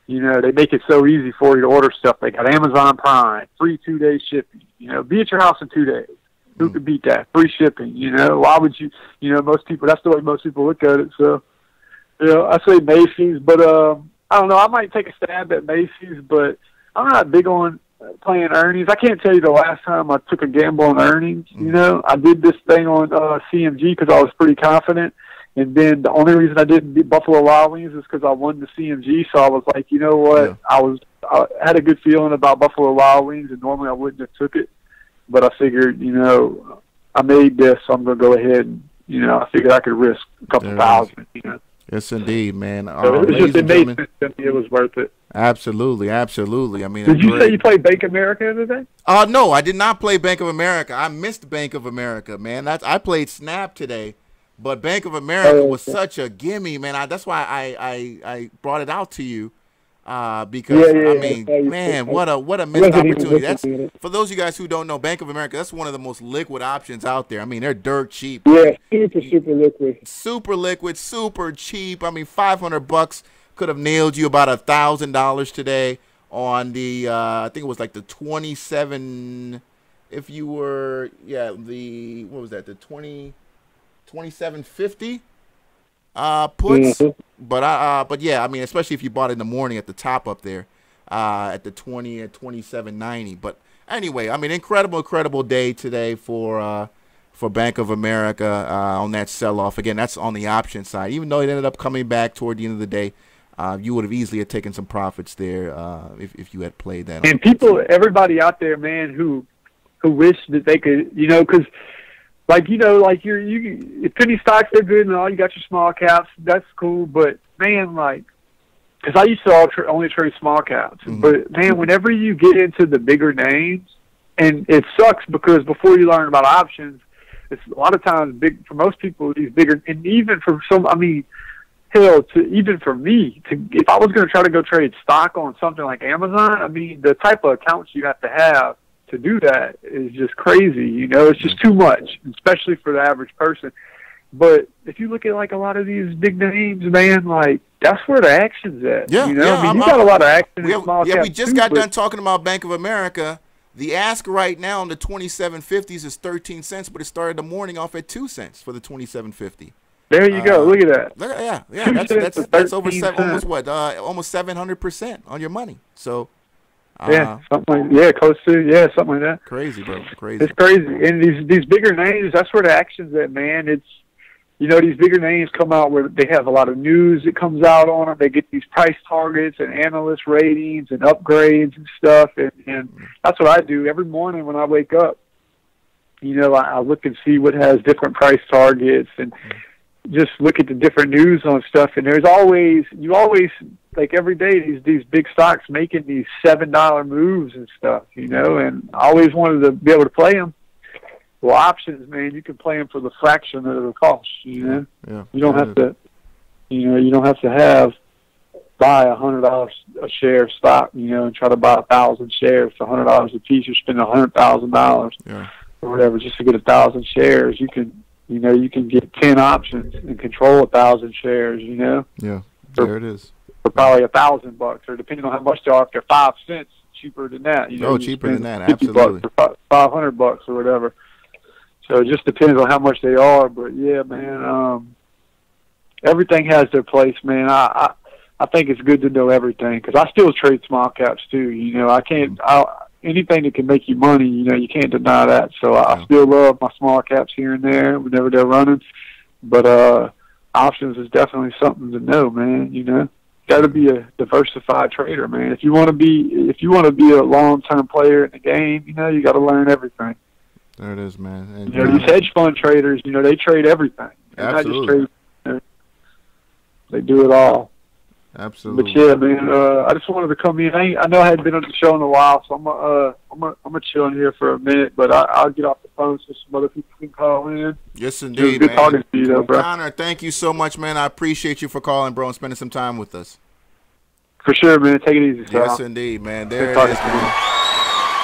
you know, they make it so easy for you to order stuff. They got Amazon Prime, free 2-day shipping, you know, be at your house in 2 days. Who could beat that? Free shipping, you know. Why would you, you know, most people, that's the way most people look at it. So, you know, I say Macy's, but I don't know, I might take a stab at Macy's, but I'm not big on playing earnings. I can't tell you the last time I took a gamble on earnings. You know, I did this thing on CMG because I was pretty confident, and then the only reason I didn't beat Buffalo Wild Wings is because I won the CMG. So I was like, you know what, I had a good feeling about Buffalo Wild Wings, and normally I wouldn't have took it, but I figured, you know, I made this, so I'm going to go ahead and, you know, I figured I could risk a couple thousand, you know. Yes, indeed, man. So it was worth it. Absolutely, absolutely. I mean, did you say you played Bank of America today? No, I did not play Bank of America. I missed Bank of America, man. I played Snap today, but Bank of America was such a gimme, man. That's why I brought it out to you. Because I mean, man, what a missed opportunity. That's for those of you guys who don't know, Bank of America, that's one of the most liquid options out there. I mean, they're dirt cheap. Yeah, super liquid. Super liquid, super cheap. I mean, $500 could have nailed you about $1,000 today on the I think it was like the 27 if you were the what was that, the 2750 puts. But yeah, I mean, especially if you bought it in the morning at the top up there at the 2790. But anyway, I mean, incredible day today for Bank of America on that sell-off. Again, that's on the option side. Even though it ended up coming back toward the end of the day, you would have easily had taken some profits there if you had played that. And everybody out there, man, who wish that they could, you know, because like, you know, like if penny stocks are good and all, you got your small caps, that's cool. But man, like, because I used to only trade small caps, but man, whenever you get into the bigger names, and it sucks because before you learn about options, it's a lot of times big for most people. These bigger, and even for some, I mean, hell, even for me, if I was going to try to go trade stock on something like Amazon, I mean, the type of accounts you have to have to do that is just crazy. You know, it's just too much, especially for the average person. But if you look at like a lot of these big names, man, like that's where the action's at. Yeah, you know, I mean, you got a lot of action in small caps. We just got done talking about Bank of America. The ask right now on the 2750s is 13 cents, but it started the morning off at 2 cents for the 2750. There you go. Look at Yeah, that. that's over almost 700% on your money. So. Something like that. Crazy, bro. Crazy. It's crazy. And these bigger names, that's where the action's at, man. It's, you know, these bigger names come out where they have a lot of news that comes out on them. They get these price targets and analyst ratings and upgrades and stuff. And that's what I do every morning when I wake up. You know, I look and see what has different price targets and just look at the different news on stuff. And there's always, like every day, these big stocks making these $7 moves and stuff, you know, and I always wanted to be able to play them. Well, options, man, you can play them for the fraction of the cost, you know. Yeah. You don't have to, you know, you don't have to buy $100 a share of stock, you know, and try to buy 1,000 shares for $100 a piece. You're spending $100,000 or whatever just to get 1,000 shares. You can get 10 options and control 1,000 shares, you know. Yeah, there it is. For probably $1,000, or depending on how much they are, if they're 5 cents, cheaper than that. You know, cheaper than that, absolutely. For $500 or whatever. So it just depends on how much they are. But yeah, man, everything has their place, man. I think it's good to know everything because I still trade small caps too. You know, anything that can make you money, you know, you can't deny that. So I still love my small caps here and there whenever they're running. But options is definitely something to know, man. You know, got to be a diversified trader, man. If you want to be a long-term player in the game, you know, you got to learn everything. There it is, man. And, you know, these hedge fund traders, you know, they trade everything. They're absolutely. not just trade, you know, they do it all. Absolutely. But yeah, man, I just wanted to come in. I know I hadn't been on the show in a while, so I'm gonna chill in here for a minute. But I'll get off the phone so some other people can call in. Yes, indeed, good man. talking to you, though, bro. Connor, thank you so much, man. I appreciate you for calling, bro, and spending some time with us. For sure, man. Take it easy, Sal. Yes, indeed, man. There Good it is, man.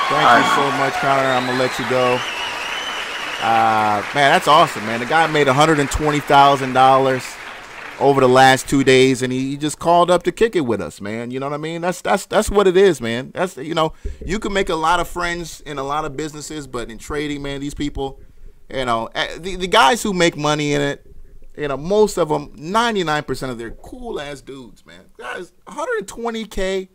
Thank you so much, Connor. I'm gonna let you go. Man, that's awesome, man. The guy made $120,000 over the last 2 days, and he just called up to kick it with us, man. You know what I mean? That's what it is, man. That's, you know, you can make a lot of friends in a lot of businesses, but in trading, man, these people, you know, the guys who make money in it, you know, most of them, 99% of them, cool ass dudes, man. Guys, $120K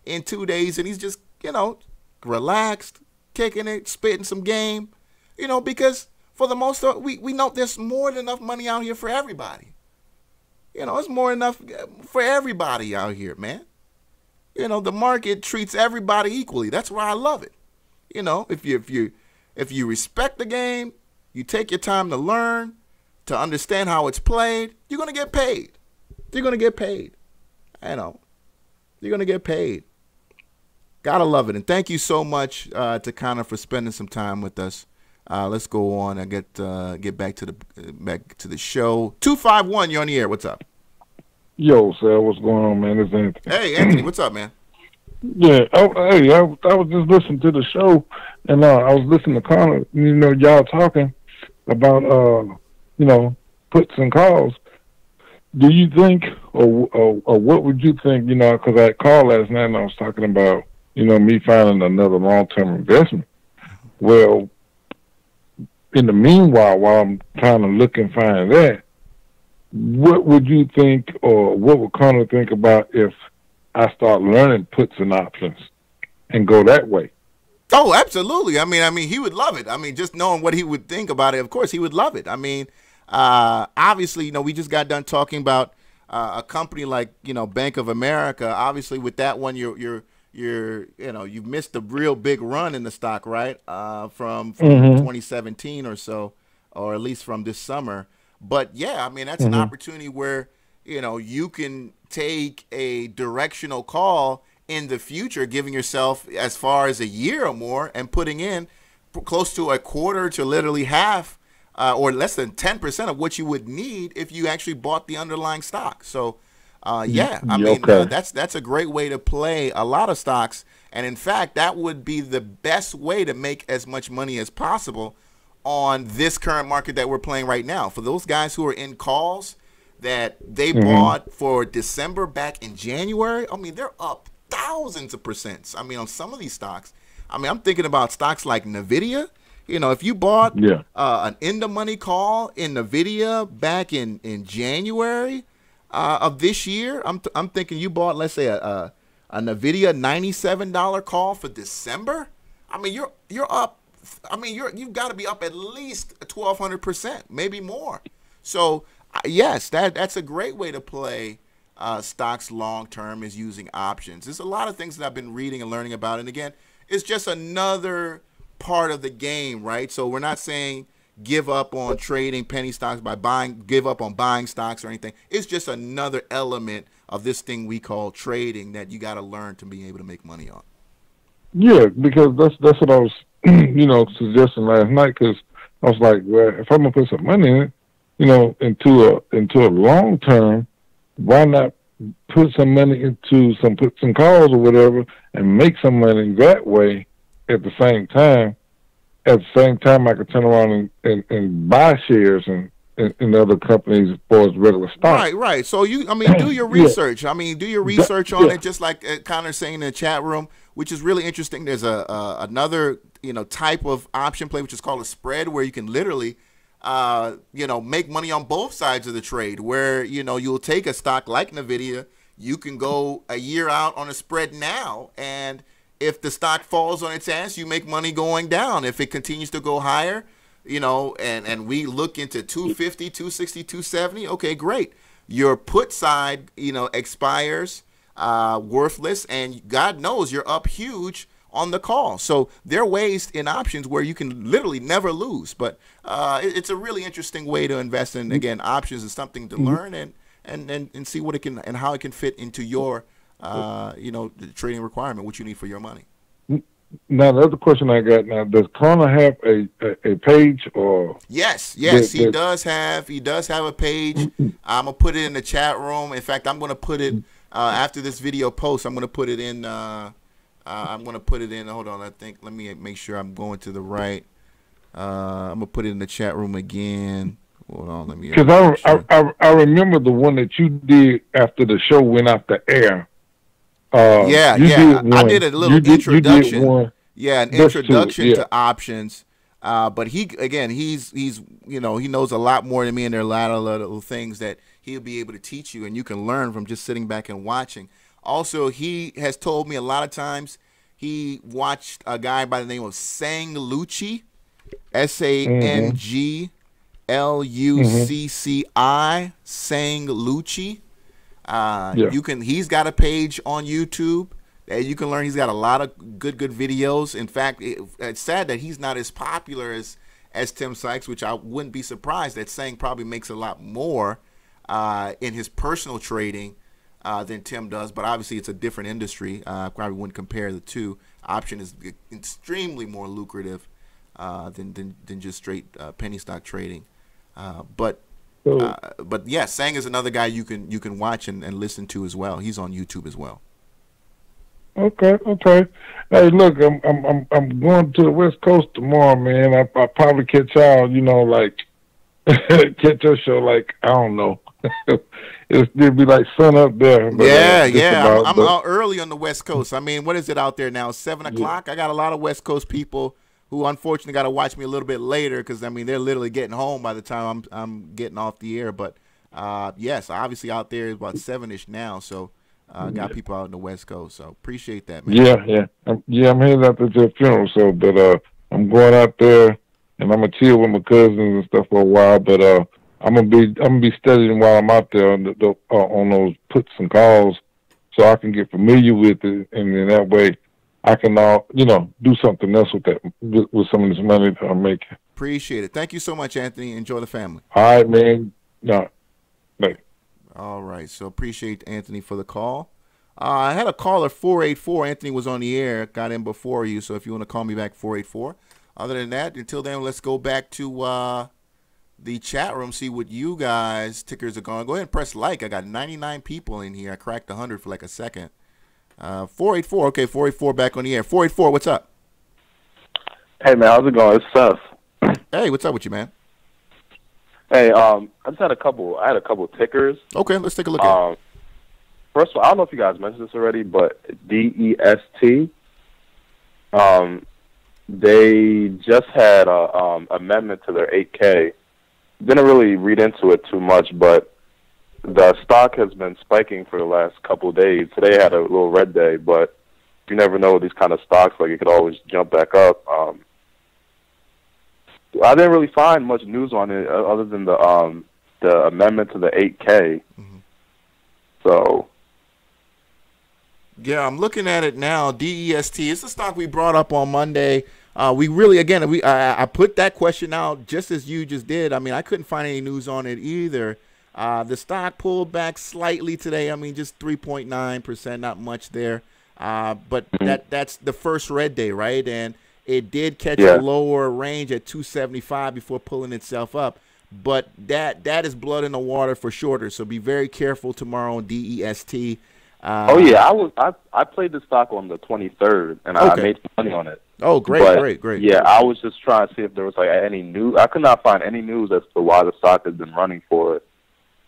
in 2 days, and he's just, you know, relaxed, kicking it, spitting some game, you know, because for the most part, we know there's more than enough money out here for everybody. You know, it's more enough for everybody out here, man. You know, the market treats everybody equally. That's why I love it. You know, if you respect the game, you take your time to learn, to understand how it's played, you're gonna get paid. You're gonna get paid. You know, you're gonna get paid. Gotta love it. And thank you so much to Connor for spending some time with us. Let's go on and get back to the show. 251, you're on the air. What's up? Yo, Sal, what's going on, man? It's Anthony. Hey, Anthony, what's up, man? Yeah, I was just listening to the show, and I was listening to Connor. You know, y'all talking about you know, puts and calls. Do you think, or what would you think? You know, because I called last night and I was talking about, you know, me finding another long-term investment. Well, in the meanwhile, while I'm trying to look and find that, what would you think, or what would Connor think about if I start learning puts and options and go that way? Oh, absolutely. I mean, he would love it. I mean, just knowing what he would think about it, of course, he would love it. I mean, obviously, you know, we just got done talking about a company like, you know, Bank of America. Obviously, with that one, you know, you've missed a real big run in the stock, right? From 2017 or so, or at least from this summer. But yeah, I mean, that's an opportunity where, you know, you can take a directional call in the future, giving yourself as far as a year or more and putting in close to a quarter to literally half or less than 10% of what you would need if you actually bought the underlying stock. So yeah, I mean, that's a great way to play a lot of stocks. And in fact, that would be the best way to make as much money as possible on this current market that we're playing right now. For those guys who are in calls that they bought for December back in January, I mean, they're up thousands of percents. I mean, on some of these stocks, I mean, I'm thinking about stocks like NVIDIA. You know, if you bought an in-the-money call in NVIDIA back in January of this year, I'm thinking you bought, let's say, a NVIDIA $97 call for December. I mean, you're up. I mean, you've got to be up at least 1,200%, maybe more. So yes, that's a great way to play stocks long term, is using options. There's a lot of things that I've been reading and learning about, and again, it's just another part of the game, right? So we're not saying give up on trading penny stocks by give up on buying stocks or anything. It's just another element of this thing we call trading that you got to learn to be able to make money on. Yeah, because that's what I was, you know, suggesting last night. Because I was like, well, if I'm gonna put some money in it, you know, into a long term, why not put some money into some puts and calls or whatever, and make some money that way at the same time. At the same time, I could turn around and buy shares in other companies as far as regular stock. Right. So I mean, do your research. I mean, do your research on it, just like Connor's saying in the chat room, which is really interesting. There's another, you know, type of option play, which is called a spread, where you can literally, you know, make money on both sides of the trade, where, you know, you'll take a stock like NVIDIA, you can go a year out on a spread now, and if the stock falls on its ass, you make money going down. If it continues to go higher, you know, and we look into 250, 260, 270, okay, great. Your put side, you know, expires worthless, and God knows you're up huge on the call. So there are ways in options where you can literally never lose. But it's a really interesting way to invest in. Again, options is something to learn and see what it can and how it can fit into your the trading requirement, what you need for your money. Now the other question I got now: does Connor have a page or? Yes, he does have a page. I'm gonna put it in the chat room. In fact, I'm gonna put it after this video post. I'm gonna put it in. Hold on, let me make sure I'm going to the right. I'm gonna put it in the chat room again. Hold on, let me. Because I remember the one that you did after the show went out the air. I did a little introduction. An introduction to options. But he knows a lot more than me, and there are a lot of little things that he'll be able to teach you, and you can learn from just sitting back and watching. Also, he has told me a lot of times he watched a guy by the name of Sanglucci, Sanglucci, Sanglucci. He's got a page on YouTube that you can learn. He's got a lot of good videos. In fact, it's sad that he's not as popular as Tim Sykes, which I wouldn't be surprised that Sang probably makes a lot more in his personal trading than Tim does. But obviously it's a different industry. I probably wouldn't compare the two. Option is extremely more lucrative than just straight penny stock trading. But yeah, Sang is another guy you can watch and listen to as well. He's on YouTube as well. Okay. Hey, look, I'm going to the West Coast tomorrow, man. I'll probably catch y'all, catch your show, I don't know. It'll be like sun up there. But, I'm out early on the West Coast. I mean, what is it out there now? 7 o'clock? I got a lot of West Coast people who unfortunately got to watch me a little bit later because, I mean, they're literally getting home by the time I'm getting off the air. But, yes, obviously out there is about 7-ish now, so got people out in the West Coast. So appreciate that, man. I'm heading out to the funeral, but I'm going out there, and I'm going to chill with my cousins and stuff for a while. But I'm gonna be studying while I'm out there on those puts and calls so I can get familiar with it, and then that way I can do something else with that, with some of this money that I'm making. Appreciate it. Thank you so much, Anthony. Enjoy the family. All right, man. No. Thanks. All right. So appreciate Anthony for the call. I had a caller, 484. Anthony was on the air. Got in before you. So if you want to call me back, 484. Other than that, until then, let's go back to the chat room, see what you guys' tickers are going. Go ahead and press like. I got 99 people in here. I cracked 100 for like a second. 484. Okay, 484 back on the air. 484, what's up? Hey, man, how's it going? It's Seth. Hey, what's up with you, man? Hey, I just had a couple tickers. Okay, let's take a look at it. First of all, I don't know if you guys mentioned this already, but DEST, they just had a amendment to their 8K. Didn't really read into it too much, but the stock has been spiking for the last couple of days. Today had a little red day, but you never know with these kind of stocks. Like, it could always jump back up. I didn't really find much news on it other than the amendment to the 8K. Mm-hmm. So, yeah, I'm looking at it now. DEST. It's a stock we brought up on Monday. We really, again, I put that question out just as you just did. I mean, I couldn't find any news on it either. The stock pulled back slightly today. I mean, just 3.9%, not much there. But that's the first red day, right? And it did catch a lower range at 275 before pulling itself up. But that is blood in the water for shorter. So be very careful tomorrow on DEST. I played the stock on the 23rd, and I made some money on it. Oh, great. Yeah, I was just trying to see if there was any news. I could not find any news as to why the stock has been running for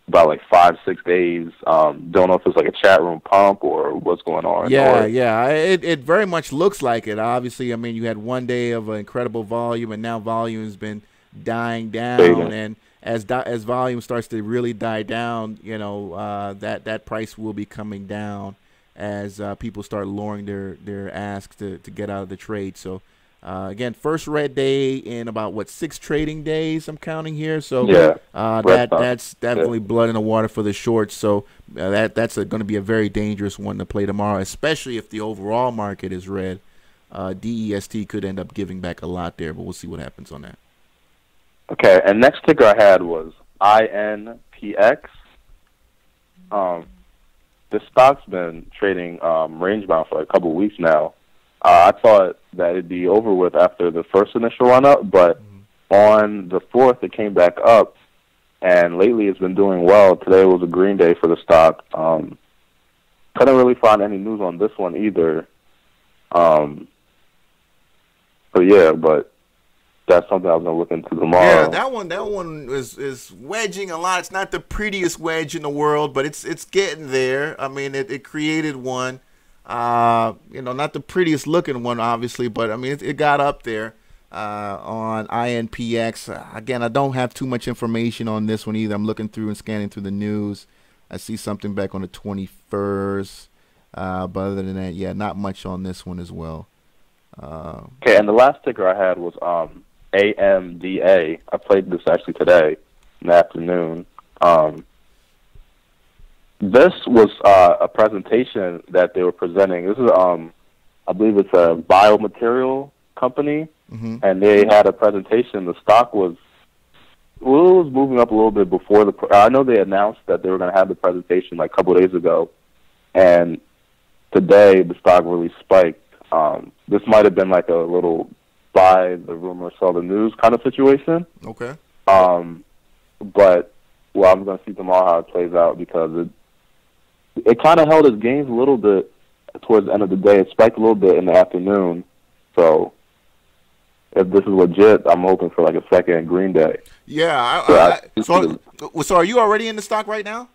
about 5-6 days. Don't know if it's a chat room pump or what's going on. It very much looks like it. Obviously, I mean, you had one day of incredible volume, and now volume has been dying down. And as volume starts to really die down, that price will be coming down as people start lowering their asks to get out of the trade. So, again, first red day in about, 6 trading days I'm counting here. So that's definitely blood in the water for the shorts. So that's going to be a very dangerous one to play tomorrow, especially if the overall market is red. DEST could end up giving back a lot there, but we'll see what happens on that. Okay, and next ticker I had was INPX. The stock's been trading range-bound for a couple of weeks now. I thought that it'd be over with after the first initial run-up, but on the 4th it came back up, and lately it's been doing well. Today was a green day for the stock. Couldn't really find any news on this one either. So yeah, but that's something I was gonna look into tomorrow. Yeah, that one is wedging a lot. It's not the prettiest wedge in the world, but it's getting there. I mean, it created one. Not the prettiest looking one, obviously, but I mean, it got up there on INPX. Again, I don't have too much information on this one either. I'm looking through and scanning through the news. I see something back on the 21st, but other than that, yeah, not much on this one as well. Okay, and the last ticker I had was AMDA. I played this actually today in the afternoon. This was a presentation that they were presenting. This is, I believe it's a biomaterial company, and they had a presentation. The stock was moving up a little bit before I know they announced that they were going to have the presentation like a couple of days ago, and today the stock really spiked. This might have been like a little buy the rumor, sell the news kind of situation. Okay. But I'm going to see tomorrow how it plays out, because it kind of held its gains a little bit towards the end of the day. It spiked a little bit in the afternoon. So if this is legit, I'm hoping for like a second green day. Yeah. So are you already in the stock right now?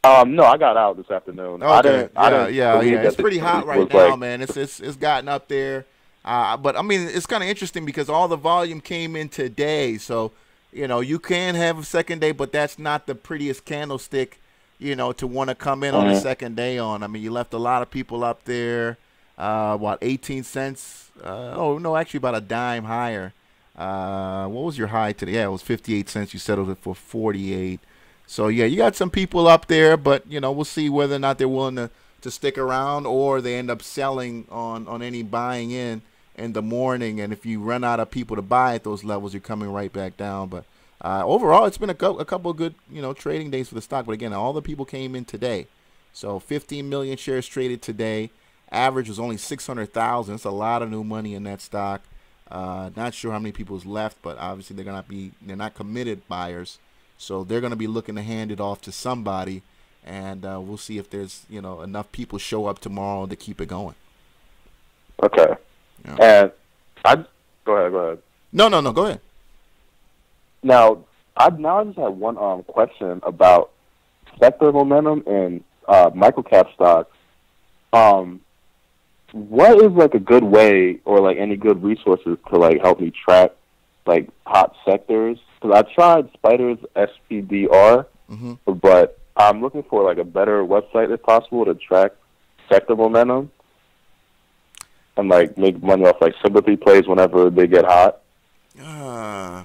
No, I got out this afternoon. Okay. I didn't It's pretty hot right now, like, man. It's gotten up there. But I mean, it's kind of interesting because all the volume came in today. So, you can have a second day, but that's not the prettiest candlestick, to want to come in on the second day on. I mean, you left a lot of people up there. 18 cents? Actually about a dime higher. What was your high today? Yeah, it was 58 cents. You settled it for 48. So, yeah, you got some people up there, but, we'll see whether or not they're willing to stick around, or they end up selling on any buying in the morning. And if you run out of people to buy at those levels, you're coming right back down. But overall, it's been a couple of good, trading days for the stock. But, again, all the people came in today. So 15 million shares traded today. Average was only 600,000. It's a lot of new money in that stock. Not sure how many people's left, but obviously they're not committed buyers. So they're going to be looking to hand it off to somebody, and we'll see if there's enough people show up tomorrow to keep it going. Okay. Yeah. And go ahead. No, go ahead. Now I just have one question about sector momentum and microcap stocks. What is like a good way, or like any good resources to like help me track like hot sectors? Because I tried Spider's SPDR, but I'm looking for like a better website if possible to track sector momentum and like make money off like sympathy plays whenever they get hot. I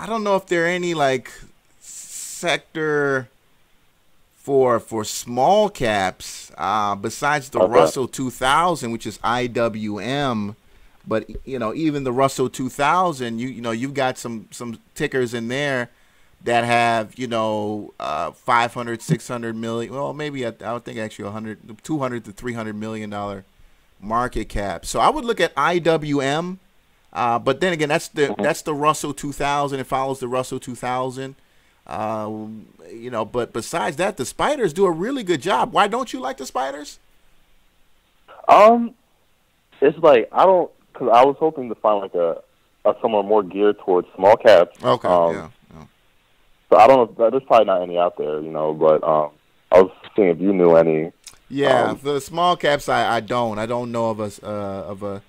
don't know if there are any like sector for small caps besides the Russell 2000, which is IWM. But even the Russell 2000, you've got some tickers in there that have 500, 600 million. Well, maybe I would think actually 200 to 300 million dollar market cap. So I would look at IWM. But then again, that's the Russell 2000. It follows the Russell 2000. But besides that, the Spiders do a really good job. Why don't you like the Spiders? It's like because I was hoping to find like a somewhere more geared towards small caps. Okay. Yeah. So I don't know. There's probably not any out there, but I was seeing if you knew any. Yeah, for the small caps, I don't. I don't know of an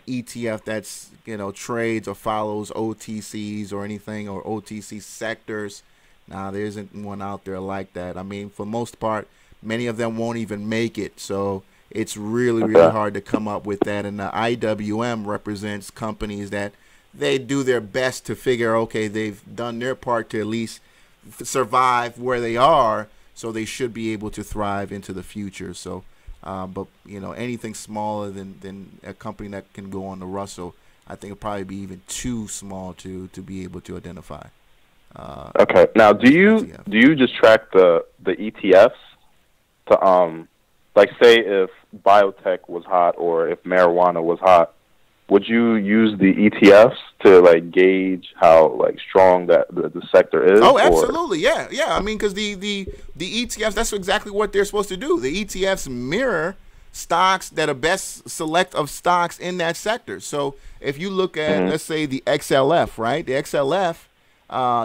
ETF that's trades or follows OTCs or anything, or OTC sectors. Now there isn't one out there like that. I mean, for most part, many of them won't even make it. So it's really hard to come up with that. And the IWM represents companies that they do their best to figure, okay, they've done their part to at least survive where they are. so they should be able to thrive into the future. So, but you know, anything smaller than a company that can go on the Russell, I think it'll probably be even too small to be able to identify. Okay. Now, do you just track the ETFs to like, say if biotech was hot or if marijuana was hot, would you use the ETFs to like gauge how like strong that the sector is? Oh, absolutely, yeah. I mean, because the ETFs, that's exactly what they're supposed to do. The ETFs mirror stocks that are best select of stocks in that sector. So if you look at, let's say, the XLF, right? The XLF,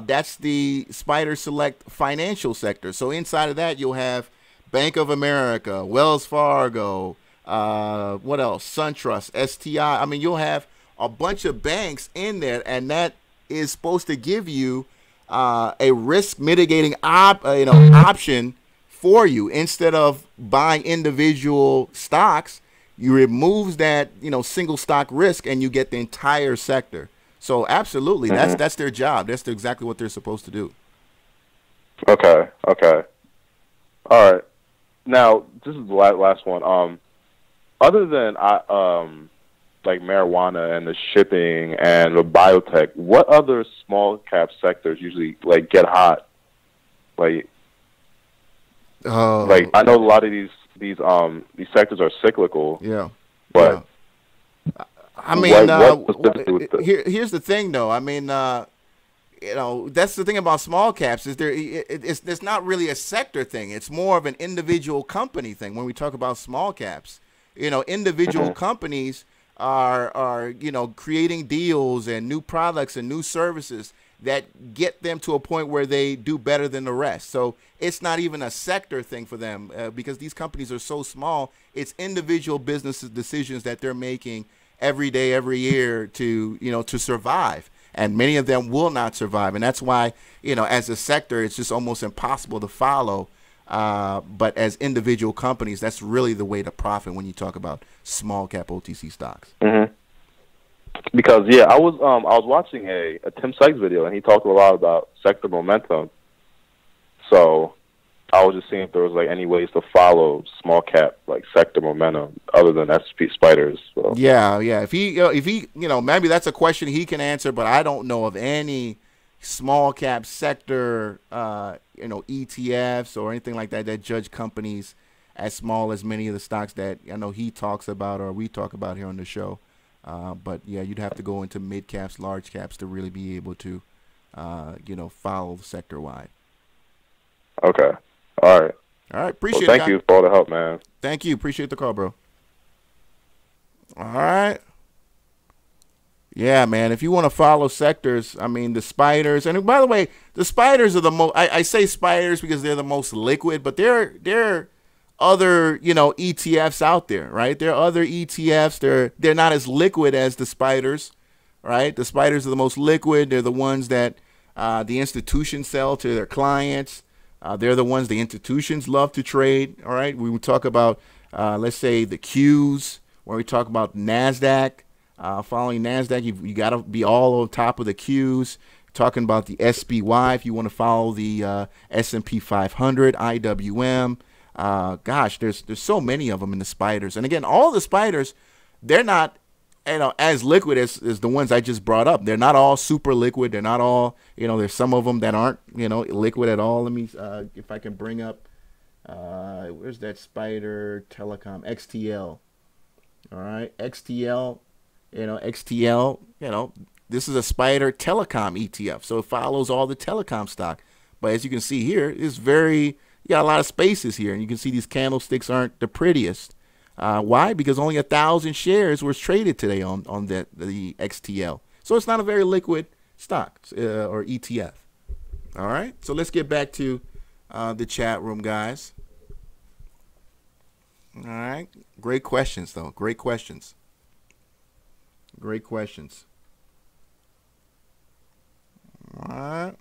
that's the Spider Select financial sector. So inside of that, you'll have Bank of America, Wells Fargo, what else? SunTrust, STI. I mean, you'll have a bunch of banks in there, and that is supposed to give you a risk mitigating option for you. Instead of buying individual stocks, you remove that single stock risk, and you get the entire sector. So absolutely, that's their job. That's exactly what they're supposed to do. Okay. All right. Now, this is the last one. Other than like marijuana and the shipping and the biotech, what other small cap sectors usually like get hot? Like I know a lot of these sectors are cyclical. Yeah. But I mean, here's the thing, though. I mean, that's the thing about small caps is it's not really a sector thing. It's more of an individual company thing. When we talk about small caps, individual companies are creating deals and new products and new services that get them to a point where they do better than the rest. So it's not even a sector thing for them because these companies are so small. It's individual business decisions that they're making every day, every year to survive. And many of them will not survive. And that's why, as a sector, it's just almost impossible to follow. But as individual companies, that's really the way to profit when you talk about small cap OTC stocks. Because I was watching a Tim Sykes video, and he talked a lot about sector momentum. So I was just seeing if there was like any ways to follow small cap like sector momentum other than SP Spiders. So. Yeah. If he maybe that's a question he can answer, but I don't know of any small cap sector ETFs or anything like that judge companies as small as many of the stocks that I know he talks about or we talk about here on the show. But yeah, you'd have to go into mid caps, large caps to really be able to follow sector wide. Okay. All right. Appreciate it. Thank you for all the help, man. Thank you. Appreciate the call, bro. All right. Yeah, man. If you want to follow sectors, I mean, the spiders. And by the way, the spiders are the most. I say spiders because they're the most liquid, but there are other ETFs out there, right? There are other ETFs. They're not as liquid as the spiders, right? The spiders are the most liquid. They're the ones that the institutions sell to their clients. They're the ones the institutions love to trade. All right, we would talk about, let's say, the Qs, where we talk about NASDAQ. Following NASDAQ, you got to be all on top of the Qs. Talking about the SPY, if you want to follow the S&P 500, IWM. Gosh, there's so many of them in the spiders. And again, all the spiders, they're not as liquid as the ones I just brought up. They're not all super liquid. They're not all, there's some of them that aren't, liquid at all. Let me, if I can bring up, where's that spider telecom, XTL. All right, XTL, XTL, this is a spider telecom ETF. So it follows all the telecom stock. But as you can see here, it's you got a lot of spaces here. And you can see these candlesticks aren't the prettiest. Why? Because only 1,000 shares was traded today on the XTL. So it's not a very liquid stock or ETF. All right. So let's get back to the chat room, guys. All right. Great questions, though. Great questions. Great questions. All right.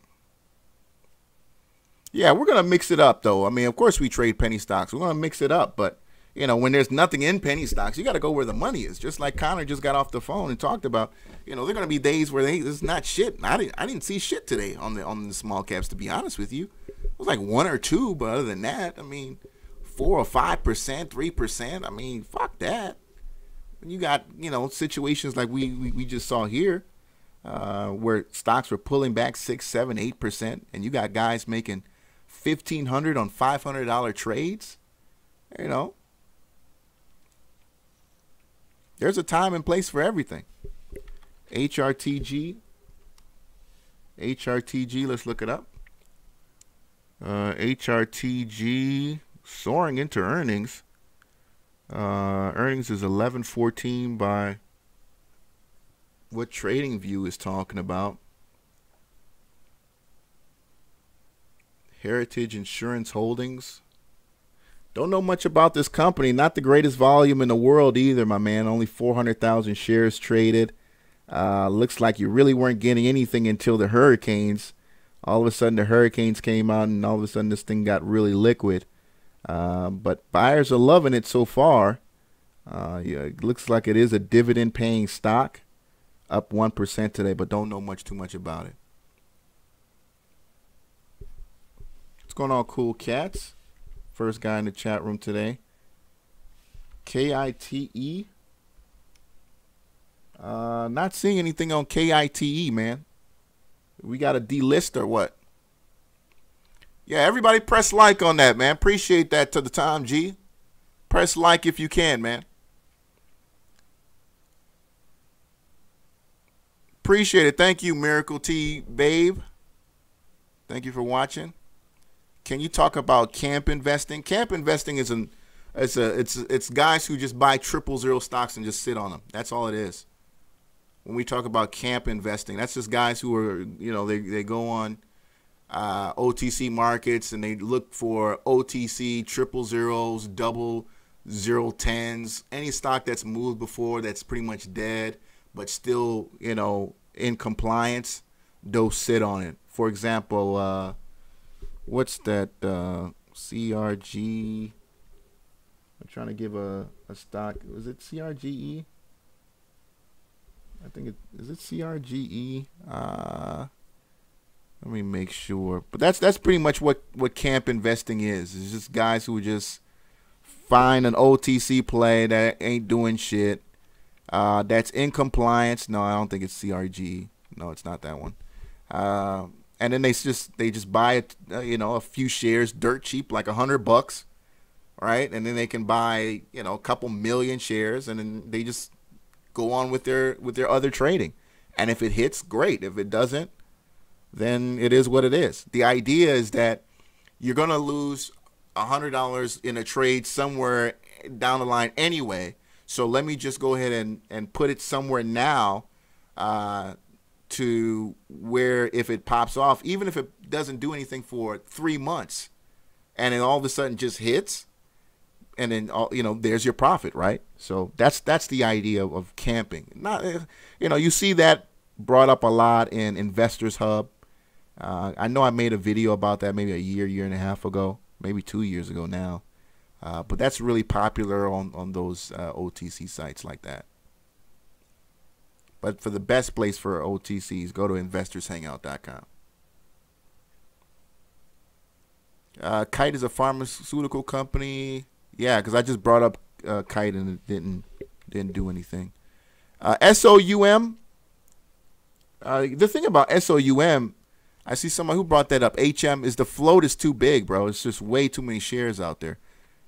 Yeah, we're going to mix it up, though. I mean, of course we trade penny stocks. We're going to mix it up, but when there's nothing in penny stocks, you got to go where the money is. Just like Connor just got off the phone and talked about, there are going to be days where there's not shit. I didn't see shit today on the small caps, to be honest with you. was like 1 or 2, but other than that, I mean, 4 or 5%, 3%. I mean, fuck that. When you got, you know, situations like we just saw here, where stocks were pulling back 6, 7, 8%, and you got guys making $1,500 on $500 trades, you know, there's a time and place for everything. HRTG, let's look it up. HRTG soaring into earnings. Earnings is 11.14 by what TradingView is talking about. Heritage Insurance Holdings. Don't know much about this company. Not the greatest volume in the world either, my man. Only 400,000 shares traded. Looks like you really weren't getting anything until the hurricanes. All of a sudden the hurricanes came out, and all of a sudden this thing got really liquid. But buyers are loving it so far. Yeah, it looks like it is a dividend-paying stock. Up 1% today, but don't know too much about it. What's going on, cool cats? First guy in the chat room today. KITE. Not seeing anything on KITE, man. We got a delist or what? Yeah, everybody press like on that, man. Appreciate that to the time, G. Press like if you can, man. Appreciate it. Thank you, Miracle T Babe. Thank you for watching. Can you talk about camp investing? Camp investing is it's guys who just buy 000 stocks and just sit on them. That's all it is. When we talk about camp investing, that's just guys who are, you know, they go on OTC markets and they look for OTC 000s, 0010s, any stock that's moved before that's pretty much dead but still, you know, in compliance. Don't sit on it. For example, what's that? CRG. I'm trying to give a stock. Was it CRGE? I think it is it CRGE. Let me make sure. But that's pretty much what camp investing is. It's just guys who just find an OTC play that ain't doing shit. That's in compliance. No, I don't think it's CRGE. No, it's not that one. And then they just buy it, you know, a few shares dirt cheap, like $100, right? And then they can buy, you know, a couple million shares, and then they just go on with their other trading. And if it hits, great. If it doesn't, then it is what it is. The idea is that you're gonna lose $100 in a trade somewhere down the line anyway. So let me just go ahead and put it somewhere now, to where if it pops off, even if it doesn't do anything for 3 months, and then all of a sudden just hits, and then you know, there's your profit, right? So that's the idea of camping. Not, you know, you see that brought up a lot in Investors Hub. I know I made a video about that maybe a year and a half ago, maybe 2 years ago now. But that's really popular on those OTC sites like that. But for the best place for OTCs, go to investorshangout.com. Kite is a pharmaceutical company. Yeah, because I just brought up Kite and it didn't do anything. SOUM. The thing about SOUM, I see someone who brought that up. HM is the float is too big, bro. It's just way too many shares out there.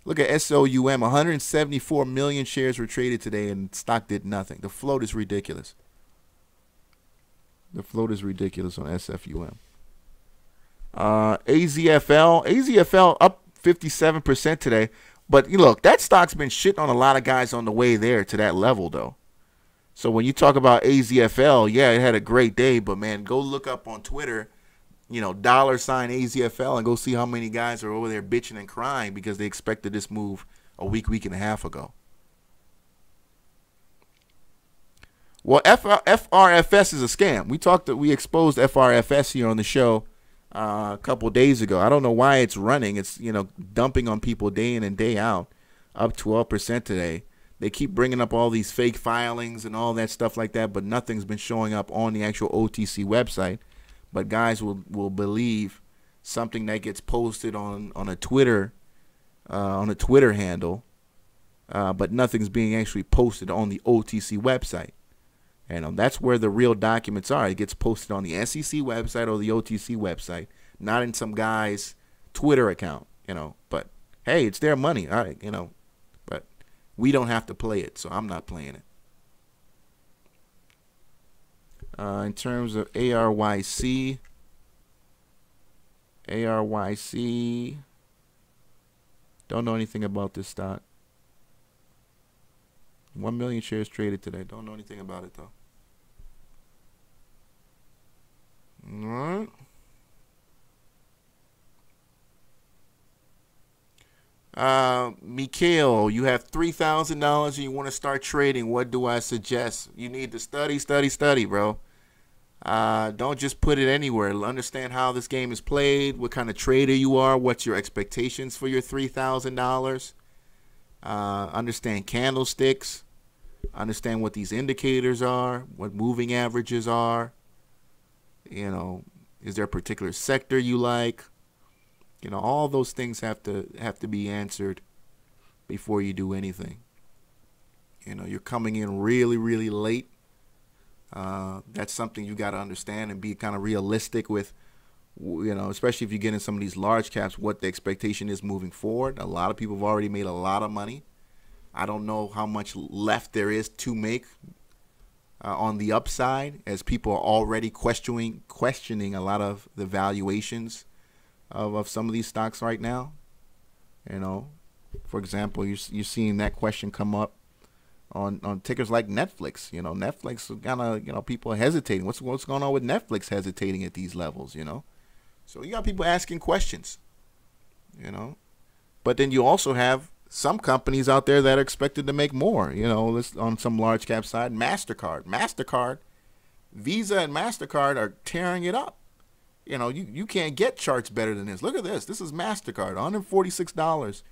Look at SOUM. 174 million shares were traded today, and stock did nothing. The float is ridiculous. The float is ridiculous on SFUM. AZFL up 57% today. But you look, that stock's been shitting on a lot of guys on the way there to that level, though. So when you talk about AZFL, yeah, it had a great day. But, man, go look up on Twitter, you know, $AZFL, and go see how many guys are over there bitching and crying because they expected this move a week and a half ago. Well, FRFS is a scam. We exposed FRFS here on the show a couple days ago. I don't know why it's running. It's, you know, dumping on people day in and day out, up 12% today. They keep bringing up all these fake filings and all that stuff like that, but nothing's been showing up on the actual OTC website. But guys will believe something that gets posted on a Twitter handle, but nothing's being actually posted on the OTC website. And that's where the real documents are. It gets posted on the SEC website or the OTC website, not in some guy's Twitter account, But hey, it's their money, all right, But we don't have to play it, so I'm not playing it. In terms of ARYC, don't know anything about this stock. 1 million shares traded today. Don't know anything about it, though. All right. Mikhail, you have $3,000 and you want to start trading. What do I suggest? You need to study, bro. Don't just put it anywhere. Understand how this game is played, what kind of trader you are, what's your expectations for your $3,000. Understand candlesticks. Understand what these indicators are, what moving averages are. Is there a particular sector you like? All those things have to be answered before you do anything. You're coming in really, really late. That's something you got to understand and be kind of realistic with, especially if you get in some of these large caps, what the expectation is moving forward. A lot of people have already made a lot of money. I don't know how much left there is to make on the upside, as people are already questioning a lot of the valuations of some of these stocks right now. For example, you're seeing that question come up on tickers like Netflix. Netflix kind of people are hesitating. What's going on with Netflix hesitating at these levels? So you got people asking questions. But then you also have some companies out there that are expected to make more. On some large cap side, MasterCard, Visa, and MasterCard are tearing it up. You can't get charts better than this. Look at this. This is MasterCard, $146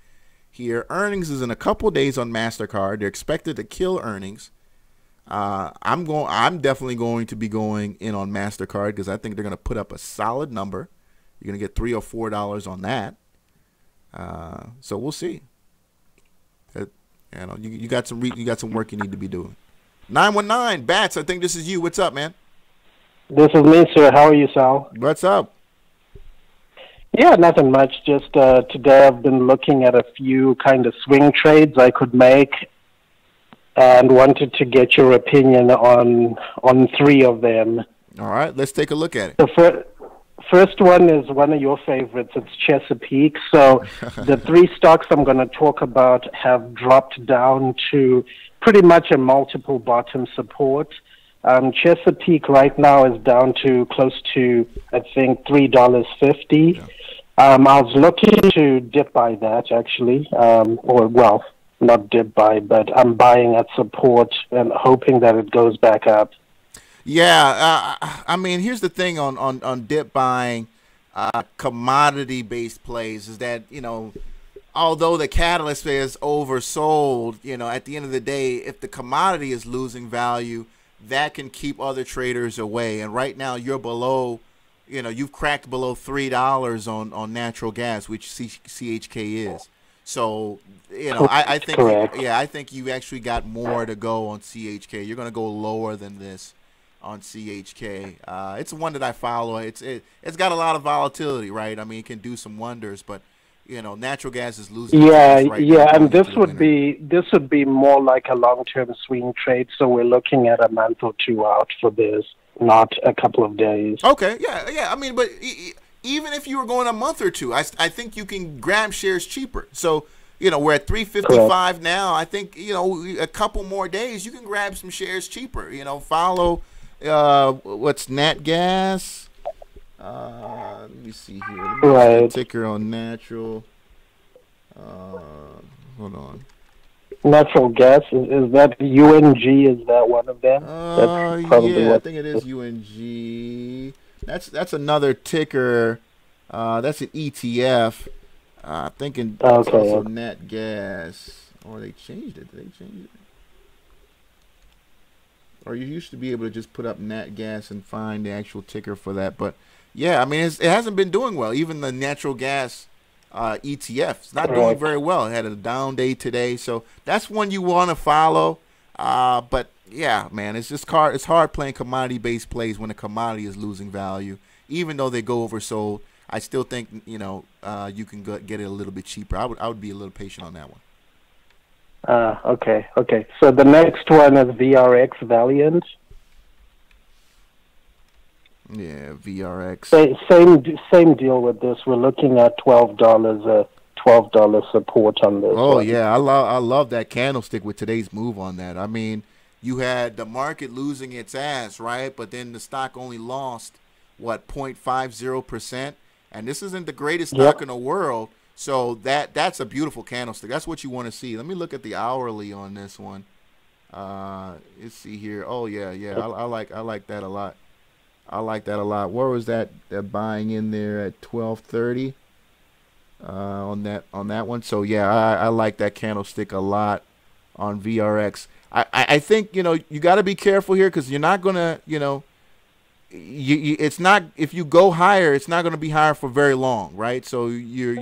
here. Earnings is in a couple of days on MasterCard. They're expected to kill earnings. I'm definitely going to be going in on MasterCard because I think they're going to put up a solid number. You're going to get $3 or $4 on that. So we'll see. You got some work you need to be doing. 919 Bats, I think this is you. What's up, man? This is me, sir. How are you, Sal? What's up? Yeah, nothing much. Just today I've been looking at a few kind of swing trades I could make and wanted to get your opinion on three of them. All right, let's take a look at it. The first one is one of your favorites. It's Chesapeake. So the three stocks I'm going to talk about have dropped down to pretty much a multiple bottom support. Chesapeake right now is down to close to, I think, $3.50. Yeah. I was looking to dip by that, actually, not dip by, but I'm buying at support and hoping that it goes back up. Yeah, here's the thing on dip buying commodity-based plays is that, although the catalyst is oversold, at the end of the day, if the commodity is losing value, that can keep other traders away. And right now you're below, you've cracked below $3 on natural gas, which CHK is. So, I think, I think you actually got more to go on CHK. You're going to go lower than this on CHK. It's one that I follow. It's got a lot of volatility, right? It can do some wonders, but natural gas is losing. And this would be more like a long-term swing trade. So we're looking at a month or two out for this, not a couple of days. Okay, yeah. But even if you were going a month or two, I think you can grab shares cheaper. So we're at 355 now. I think a couple more days you can grab some shares cheaper. Follow what's Nat Gas. Let me see here. Right. Ticker on natural. Hold on. Natural gas, is that UNG? Is that one of them? That's probably I think it is UNG. That's another ticker. That's an ETF. Thinking it's also Nat Gas. Or they changed it. Did they change it? Or you used to be able to just put up Nat Gas and find the actual ticker for that. But Yeah, I mean, it hasn't been doing well. Even the natural gas ETF, it's not doing very well. It had a down day today, so that's one you want to follow. But yeah, man, it's just hard. It's hard playing commodity-based plays when a commodity is losing value, even though they go oversold. I still think you can get it a little bit cheaper. I would be a little patient on that one. Okay. So the next one is VRX Valiant. Yeah, VRX. Same deal with this. We're looking at $12 support on this. Oh one. yeah, I love that candlestick with today's move on that. I mean, you had the market losing its ass, right? But then the stock only lost 0.50%, and this isn't the greatest stock in the world. So that's a beautiful candlestick. That's what you want to see. Let me look at the hourly on this one. Let's see here. Oh yeah. I like that a lot. I like that a lot. Where was that buying in there at 12:30 on that one? So yeah, I like that candlestick a lot on VRX. I think you got to be careful here because you're not gonna it's not, if you go higher, it's not going to be higher for very long, right? So you're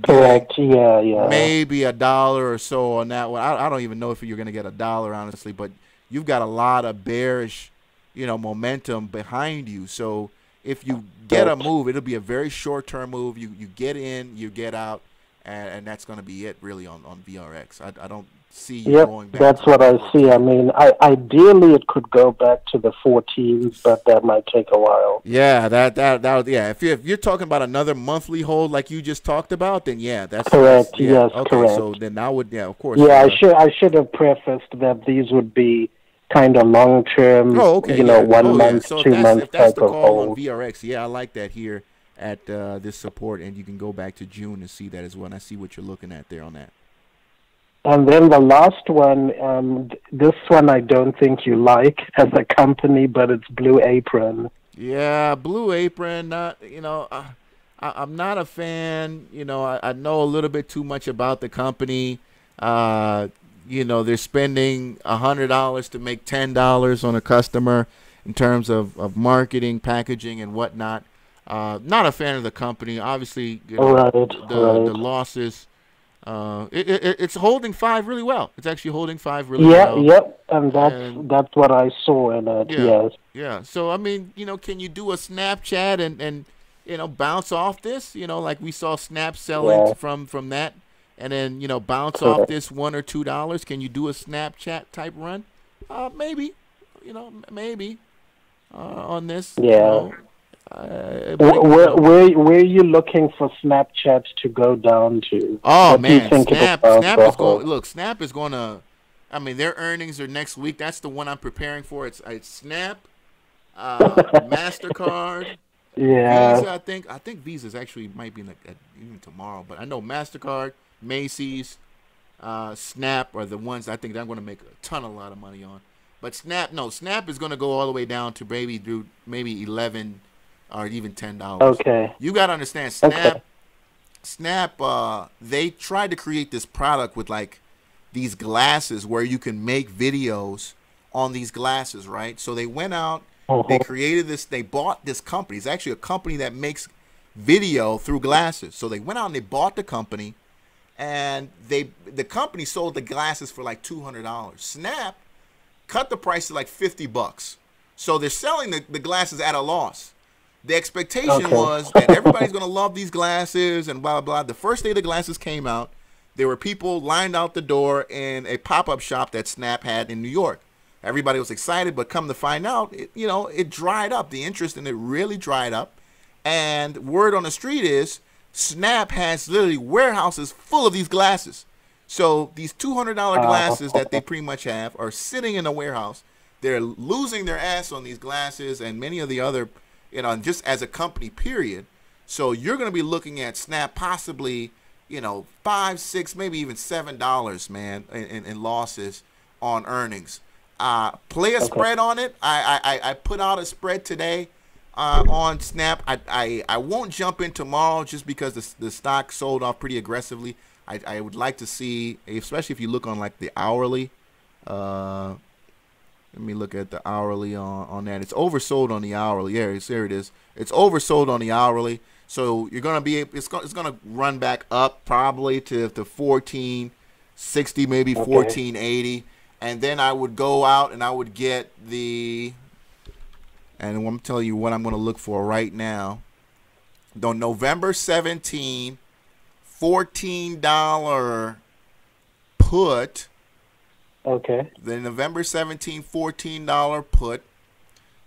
correct. getting Yeah. maybe $1 or so on that one. I don't even know if you're going to get $1, honestly, but you've got a lot of bearish, momentum behind you. So if you get a move, it'll be a very short-term move. You get in, you get out, and that's going to be it really on VRX. I don't see you going back. That's what I see. I mean, ideally it could go back to the 14s, but that might take a while. Yeah, that yeah. If you're talking about another monthly hold like you just talked about, then yeah, that's correct. Yeah. Yes, okay, correct. so then I would, of course. Yeah, I should have prefaced that these would be kind of long term. 1 month, So 2 months if that's type the of call on hold. VRX, yeah, I like that here at this support, and you can go back to June and see that as well. And I see what you're looking at there on that. And then the last one, this one I don't think you like as a company, but it's Blue Apron. Yeah, Blue Apron. I'm not a fan. I know a little bit too much about the company. They're spending $100 to make $10 on a customer in terms of marketing, packaging, and whatnot. Not a fan of the company. Obviously, the losses. It's holding 5 really well. It's actually holding 5 really well. Yep, and that's what I saw in it. Yes. Yeah. So I mean, can you do a Snapchat and bounce off this? Like we saw Snap selling from that, and then bounce off this $1 or $2. Can you do a Snapchat type run? Maybe. Maybe on this. Yeah. Where are you looking for Snapchat to go down to? Oh man, Snap is going. Look, Snap is going to. I mean, their earnings are next week. That's the one I'm preparing for. It's Snap, Mastercard, Visa. I think Visa's actually might be even tomorrow, but I know Mastercard, Macy's, Snap are the ones I think I'm going to make a lot of money on. But Snap is going to go all the way down to maybe 11. Or even $10. Okay. You got to understand, Snap, they tried to create this product with like these glasses where you can make videos on these glasses, right? So they went out, they created this, they bought this company. It's actually a company that makes video through glasses. So they went out and they bought the company, and the company sold the glasses for like $200. Snap cut the price to like $50. So they're selling the glasses at a loss. The expectation was that everybody's going to love these glasses and blah, blah, blah. The first day the glasses came out, there were people lined out the door in a pop-up shop that Snap had in New York. Everybody was excited, but come to find out, it dried up. The interest in it really dried up. And word on the street is Snap has literally warehouses full of these glasses. So these $200 glasses that they pretty much have are sitting in a warehouse. They're losing their ass on these glasses and many of the other just as a company, period. So you're going to be looking at Snap possibly, $5, $6, maybe even $7, man, in losses on earnings. Play a spread on it. I put out a spread today on Snap. I won't jump in tomorrow just because the stock sold off pretty aggressively. I would like to see, especially if you look on like the hourly, Let me look at the hourly on that. It's oversold on the hourly. Yeah, there it is. It's oversold on the hourly. So you're gonna be it's gonna run back up probably to 1460, maybe 1480, and then I would go out and I would get the. And I'm telling you what I'm gonna look for right now. The November 17, $14 put. Okay. The November 17, $14 put.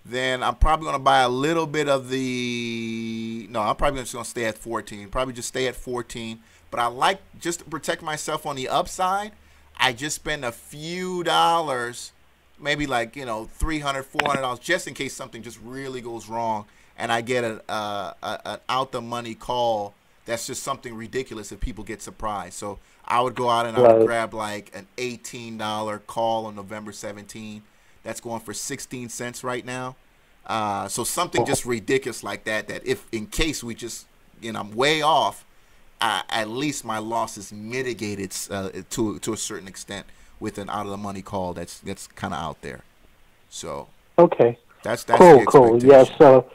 Then I'm probably going to buy a little bit of the... No, I'm probably just going to stay at 14. Probably just stay at 14. But I like, just to protect myself on the upside, I just spend a few dollars, maybe like, $300, $400, just in case something just really goes wrong. And I get an out-the-money call that's just something ridiculous if people get surprised. So I would go out and I would grab like an $18 call on November 17. That's going for 16 cents right now. So something just ridiculous like that, that if in case we just, I'm way off, at least my loss is mitigated to a certain extent with an out-of-the-money call that's kind of out there. So that's cool. Yeah, so...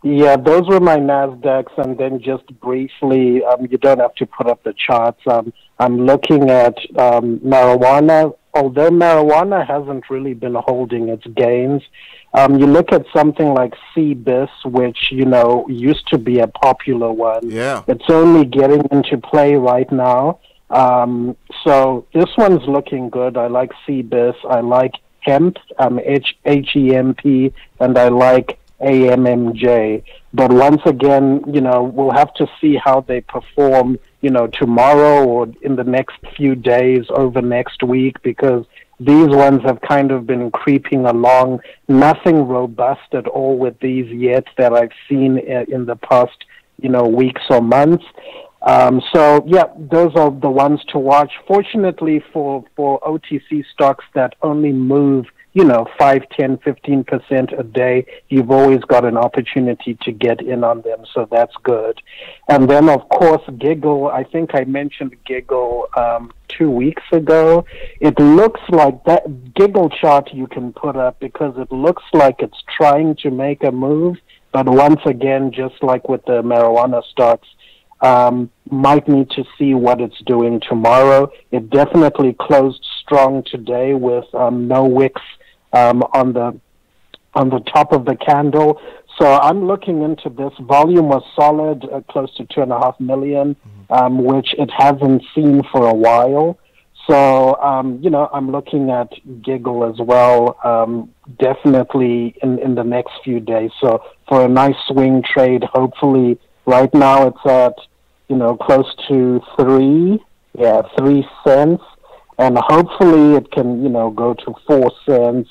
Yeah, those were my NASDAQs, and then just briefly, you don't have to put up the charts. I'm looking at marijuana. Although marijuana hasn't really been holding its gains, you look at something like CBIS, which, used to be a popular one. Yeah. It's only getting into play right now. So this one's looking good. I like CBIS. I like hemp, HEMP, and I like AMMJ. But once again, we'll have to see how they perform, tomorrow or in the next few days, over next week, because these ones have kind of been creeping along. Nothing robust at all with these yet that I've seen in the past, weeks or months. So, yeah, those are the ones to watch. Fortunately for OTC stocks that only move 5, 10, 15% a day, you've always got an opportunity to get in on them, so that's good. And then, of course, Giggle, I think I mentioned Giggle 2 weeks ago. It looks like that Giggle chart you can put up because it looks like it's trying to make a move, but once again, just like with the marijuana stocks, might need to see what it's doing tomorrow. It definitely closed strong today with no wicks on the top of the candle. So I'm looking into this. Volume was solid, close to 2.5 million, which it hasn't seen for a while. So, I'm looking at Giggle as well, definitely in the next few days. So for a nice swing trade, hopefully right now it's at, close to 3 cents. And hopefully it can, go to 4 cents.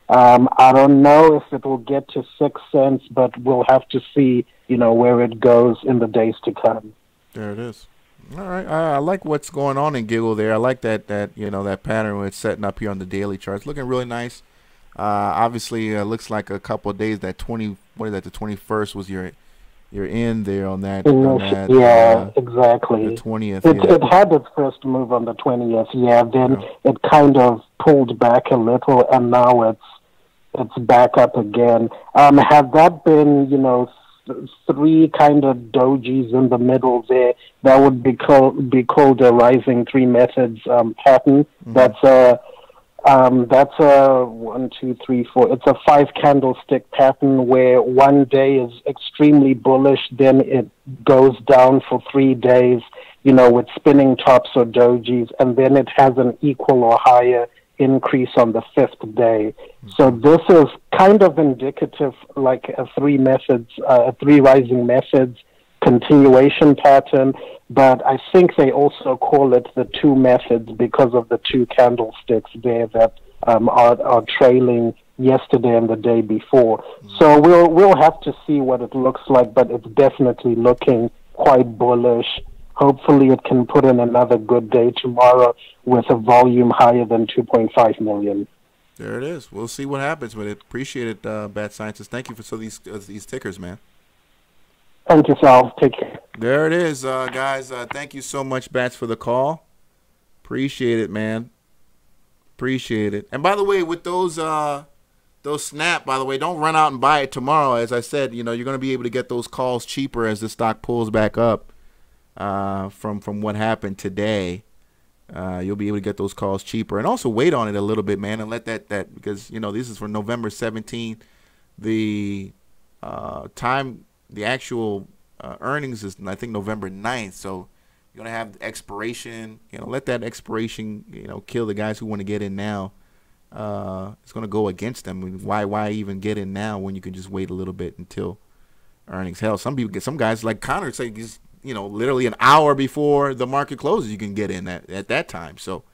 I don't know if it will get to 6 cents, but we'll have to see, where it goes in the days to come. There it is. All right. I like what's going on in Giggle there. I like that pattern where it's setting up here on the daily charts. Looking really nice. Obviously, looks like a couple of days that the 21st was your end there on that. Exactly. The 20th. It had its first move on the 20th. Yeah, then it kind of pulled back a little, and now it's back up again. Had that been, 3 kind of dojis in the middle there, that would be called a rising 3 methods pattern. That's a 1, 2, 3, 4. It's a 5 candlestick pattern where one day is extremely bullish, then it goes down for 3 days, with spinning tops or dojis, and then it has an equal or higher increase on the 5th day. So this is kind of indicative, like a 3 rising methods continuation pattern, but I think they also call it the 2 methods because of the 2 candlesticks there that are trailing yesterday and the day before. So we'll have to see what it looks like, but it's definitely looking quite bullish. Hopefully it can put in another good day tomorrow with a volume higher than 2.5 million. There it is. We'll see what happens with it. Appreciate it, Bad Scientist. Thank you for these tickers, man. Thank you, Sal. Take care. There it is, guys. Thank you so much, Bats, for the call. Appreciate it, man. Appreciate it. And by the way, with those snap, by the way, don't run out and buy it tomorrow. As I said, you're going to be able to get those calls cheaper as the stock pulls back up from what happened today. You'll be able to get those calls cheaper, and also wait on it a little bit, man, and let that because this is for November 17th. The the actual earnings is, I think, November 9th. So you're gonna have expiration. Let that expiration kill the guys who want to get in now. It's gonna go against them. Why even get in now when you can just wait a little bit until earnings? Hell, some guys like Connor say he's literally an hour before the market closes, you can get in at that time. So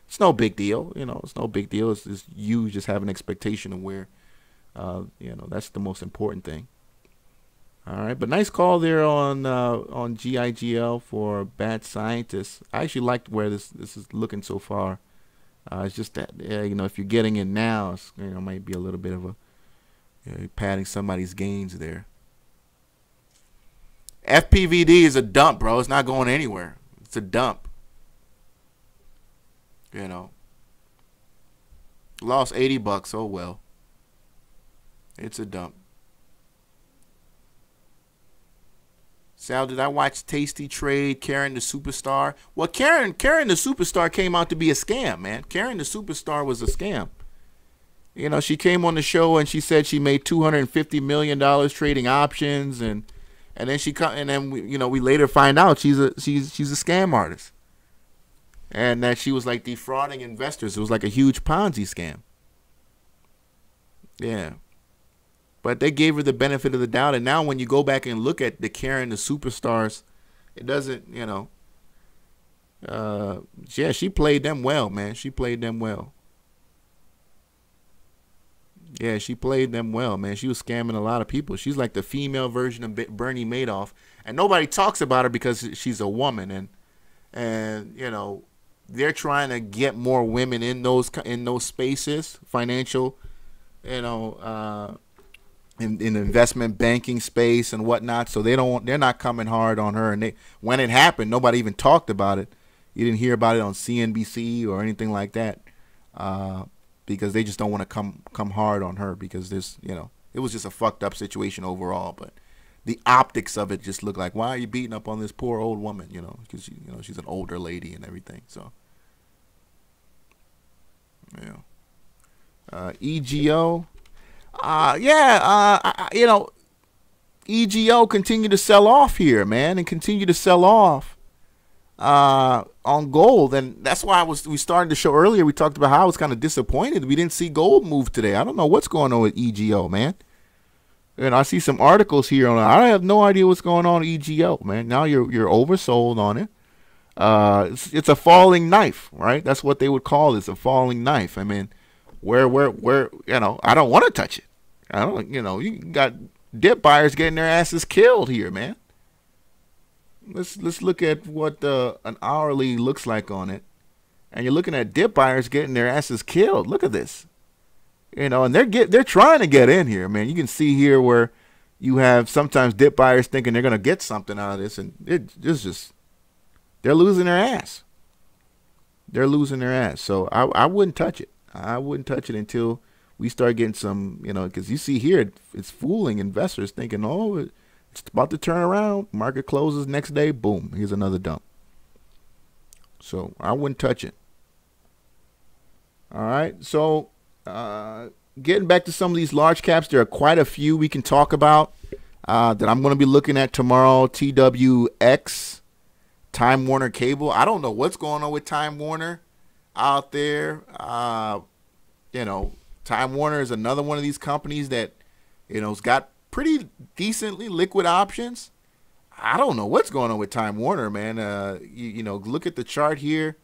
it's no big deal. It's no big deal. It's just you just have an expectation of where, that's the most important thing. All right, but nice call there on GIGL for Bad Scientists. I actually liked where this is looking so far. It's just that if you're getting in now, it's, might be a little bit of a padding somebody's gains there. FPVD is a dump, bro. It's not going anywhere. It's a dump. Lost $80. Oh well. It's a dump. Sal, did I watch Tasty Trade, Karen the Superstar? Well, Karen the Superstar came out to be a scam, man. Karen the Superstar was a scam. She came on the show and she said she made $250 million trading options, and then we later find out she's a scam artist, and that she was like defrauding investors. It was like a huge Ponzi scam. Yeah. But they gave her the benefit of the doubt, and now when you go back and look at the Karen the Superstars, it doesn't, she played them well, man. She played them well. Yeah, she played them well, man. She was scamming a lot of people. She's like the female version of Bernie Madoff, and nobody talks about her because she's a woman, and they're trying to get more women in those spaces, financial, in investment banking space and whatnot. So they're not coming hard on her. And when it happened, nobody even talked about it. You didn't hear about it on CNBC or anything like that, because they just don't want to come hard on her, because it was just a fucked up situation overall. But the optics of it just look like, why are you beating up on this poor old woman? Because she's an older lady and everything. So EGO. EGO continue to sell off here, man, and continue to sell off on gold. And that's why we started the show earlier. We talked about how I was kind of disappointed we didn't see gold move today. I don't know what's going on with EGO, man. And I see some articles here on it. I have no idea what's going on with EGO, man. Now you're oversold on it. It's a falling knife, right? That's what they would call this, a falling knife. I mean, where I don't want to touch it. I don't, you got dip buyers getting their asses killed here, man. Let's look at what an hourly looks like on it, and you're looking at dip buyers getting their asses killed. Look at this, and they're trying to get in here, man. You can see here where you have sometimes dip buyers thinking they're gonna get something out of this, and they're losing their ass. They're losing their ass. So I wouldn't touch it. I wouldn't touch it until we start getting some, because you see here, it's fooling investors thinking, oh, it's about to turn around. Market closes next day. Boom. Here's another dump. So I wouldn't touch it. All right. So getting back to some of these large caps, there are quite a few we can talk about that I'm going to be looking at tomorrow. TWX, Time Warner Cable. I don't know what's going on with Time Warner out there. Time Warner is another one of these companies that, has got pretty decently liquid options. I don't know what's going on with Time Warner, man. Look at the chart here.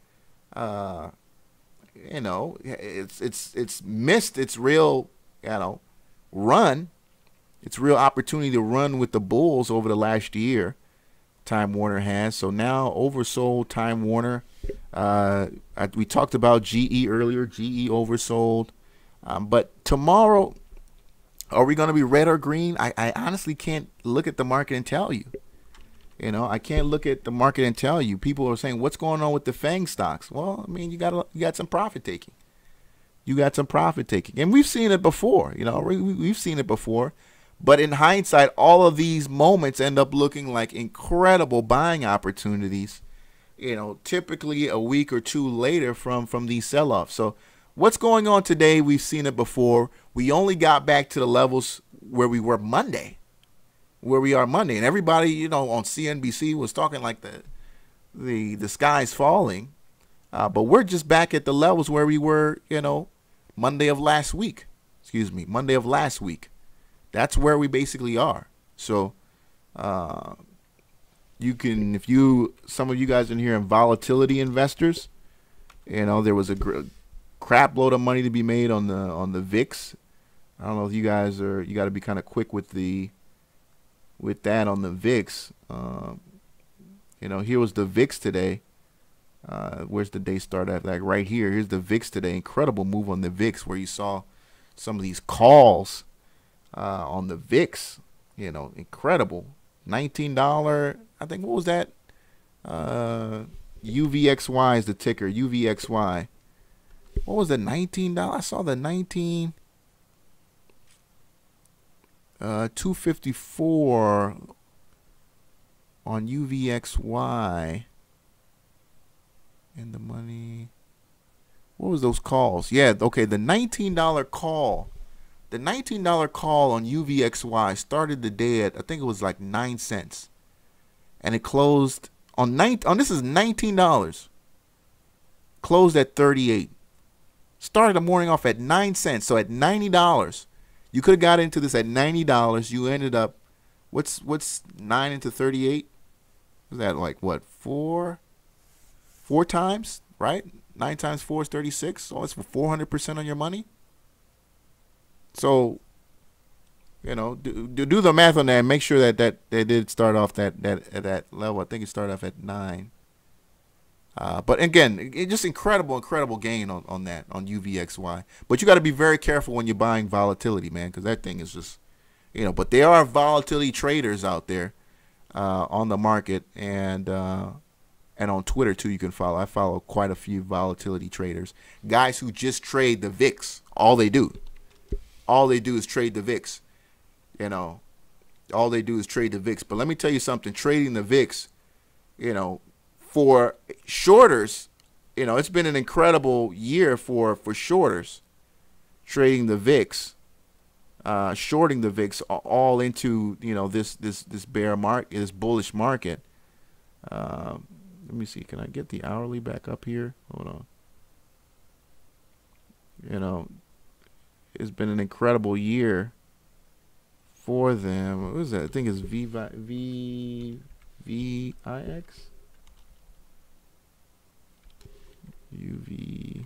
It's missed its real, run. Its real opportunity to run with the bulls over the last year. Time Warner has. So now oversold Time Warner. We talked about GE earlier. GE oversold. But tomorrow, are we going to be red or green? I honestly can't look at the market and tell you. I can't look at the market and tell you. People are saying, what's going on with the FANG stocks? Well, I mean, you got some profit taking. you got some profit taking. And we've seen it before, you know, we've seen it before. But in hindsight, all of these moments end up looking like incredible buying opportunities, you know, typically a week or two later from these sell-offs. So what's going on today? We've seen it before. We only got back to the levels where we were Monday, where we are Monday. And everybody, you know, on CNBC was talking like the sky's falling. But we're just back at the levels where we were, you know, Monday of last week. Monday of last week. That's where we basically are. So you can, if you, some of you guys in here are volatility investors, you know, there was a crap load of money to be made on the VIX. I don't know if you guys are, you got to be kind of quick with that on the VIX. You know, here was the VIX today. Where's the day start at? Like right here. Here's the VIX today. Incredible move on the VIX where you saw some of these calls on the VIX. You know, incredible. $19. I think, what was that? UVXY is the ticker. UVXY. What was the $19? I saw the 254 on UVXY. And the money. What was those calls? Yeah, okay, the $19 call. The $19 call on UVXY started the day at, I think it was like 9 cents. And it closed on this is $19. Closed at 38. Started the morning off at 9 cents. So at $90, you could have got into this at $90. You ended up, what's 9 into 38? Was that like what, four times, right? 9 times 4 is 36. So it's 400% on your money. So, you know, do the math on that and make sure that they did start off at that level. I think it started off at 9. But again, it just incredible gain on that, on UVXY. But you got to be very careful when you're buying volatility, man, because that thing is just, you know. But there are volatility traders out there on the market, and on Twitter too. You can follow. I follow quite a few volatility traders, guys who just trade the VIX. All they do is trade the VIX. You know, all they do is trade the VIX. But let me tell you something. Trading the VIX, you know, for shorters, you know, it's been an incredible year for shorters. Trading the VIX, shorting the VIX, all into, you know, this bear market, this bullish market. Let me see. Can I get the hourly back up here? Hold on. You know, it's been an incredible year for them. What is that? I think it's VIX. UVXY.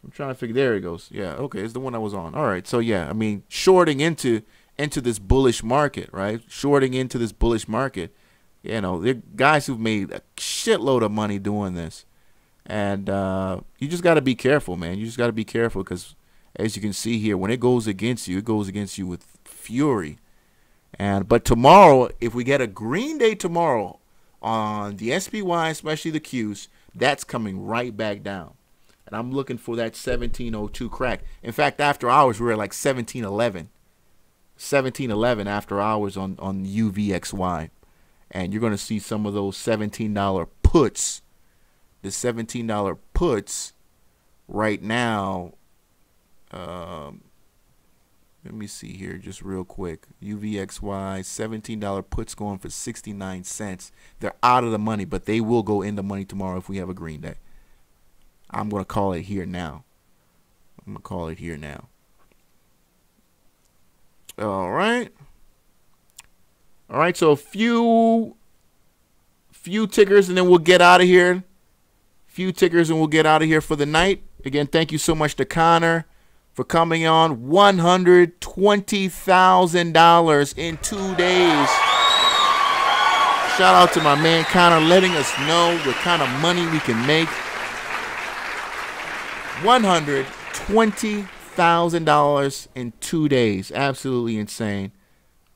I'm trying to figure. There it goes. Yeah. Okay. It's the one I was on. All right. So yeah, I mean, shorting into this bullish market, right? Shorting into this bullish market. You know, there are guys who've made a shitload of money doing this. And you just got to be careful, man. You just got to be careful because, as you can see here, when it goes against you, it goes against you with fury. But tomorrow, if we get a green day tomorrow on the SPY, especially the Qs, that's coming right back down. And I'm looking for that 1702 crack. In fact, after hours, we were at like 1711. 1711 after hours on UVXY. And you're going to see some of those $17 puts. The $17 puts right now. Let me see here just real quick. UVXY, $17 puts going for 69 cents. They're out of the money, but they will go in the money tomorrow if we have a green day. I'm going to call it here now. All right. All right, so a few tickers and then we'll get out of here. Few tickers and we'll get out of here for the night. Again, thank you so much to Connor for coming on. $120,000 in 2 days. Shout out to my man Connor letting us know what kind of money we can make. $120,000 in 2 days. Absolutely insane.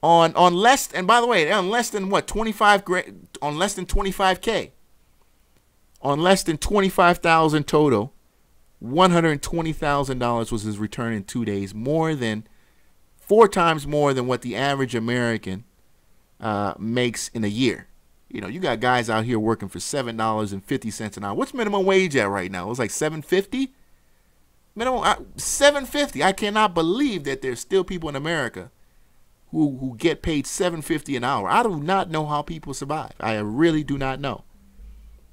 On less, and by the way, on less than what, 25 grand, on less than 25K. On less than 25,000 total. $120,000 was his return in 2 days, 4 times more than what the average American makes in a year. You know, you got guys out here working for $7.50 an hour. What's minimum wage at right now? It was like $7.50. Minimum $7.50. I cannot believe that there's still people in America who get paid $7.50 an hour. I do not know how people survive. I really do not know.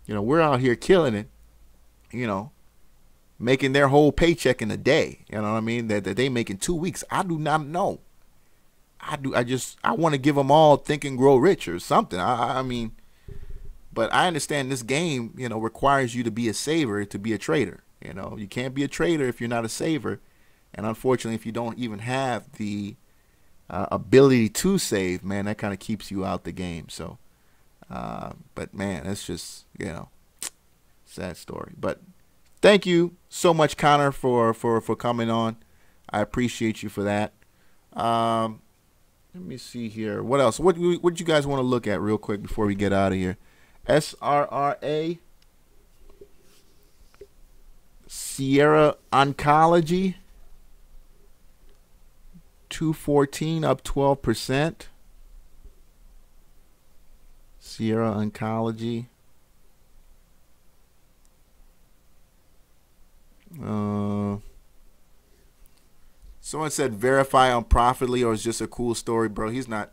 You know, we're out here killing it. You know, making their whole paycheck in a day. You know what I mean? That they make in 2 weeks. I do not know. I want to give them all Think and Grow Rich or something. I mean, but I understand this game, you know, requires you to be a saver to be a trader. You know, you can't be a trader if you're not a saver. And unfortunately, if you don't even have the ability to save, man, that kind of keeps you out the game. So, but man, it's just, you know, sad story. But thank you so much, Connor, for coming on. I appreciate you for that. Let me see here. What else? What you guys want to look at real quick before we get out of here? SRRA, Sierra Oncology, 214 up 12%. Sierra Oncology. Someone said verify on Profitly, or it's just a cool story, bro. He's not.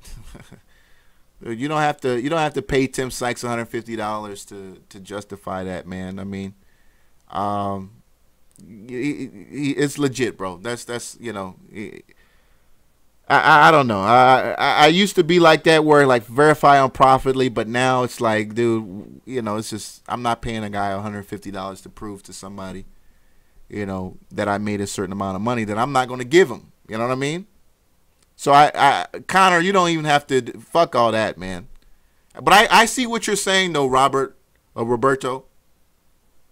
You don't have to pay Tim Sykes $150 to justify that, man. I mean, it's legit, bro. That's you know. I don't know. I used to be like that, where like verify on Profitly, but now it's like, dude, you know, it's just, I'm not paying a guy $150 to prove to somebody, you know, that I made a certain amount of money that I'm not going to give him. You know what I mean? So Connor, you don't even have to fuck all that, man. But I see what you're saying though, Roberto.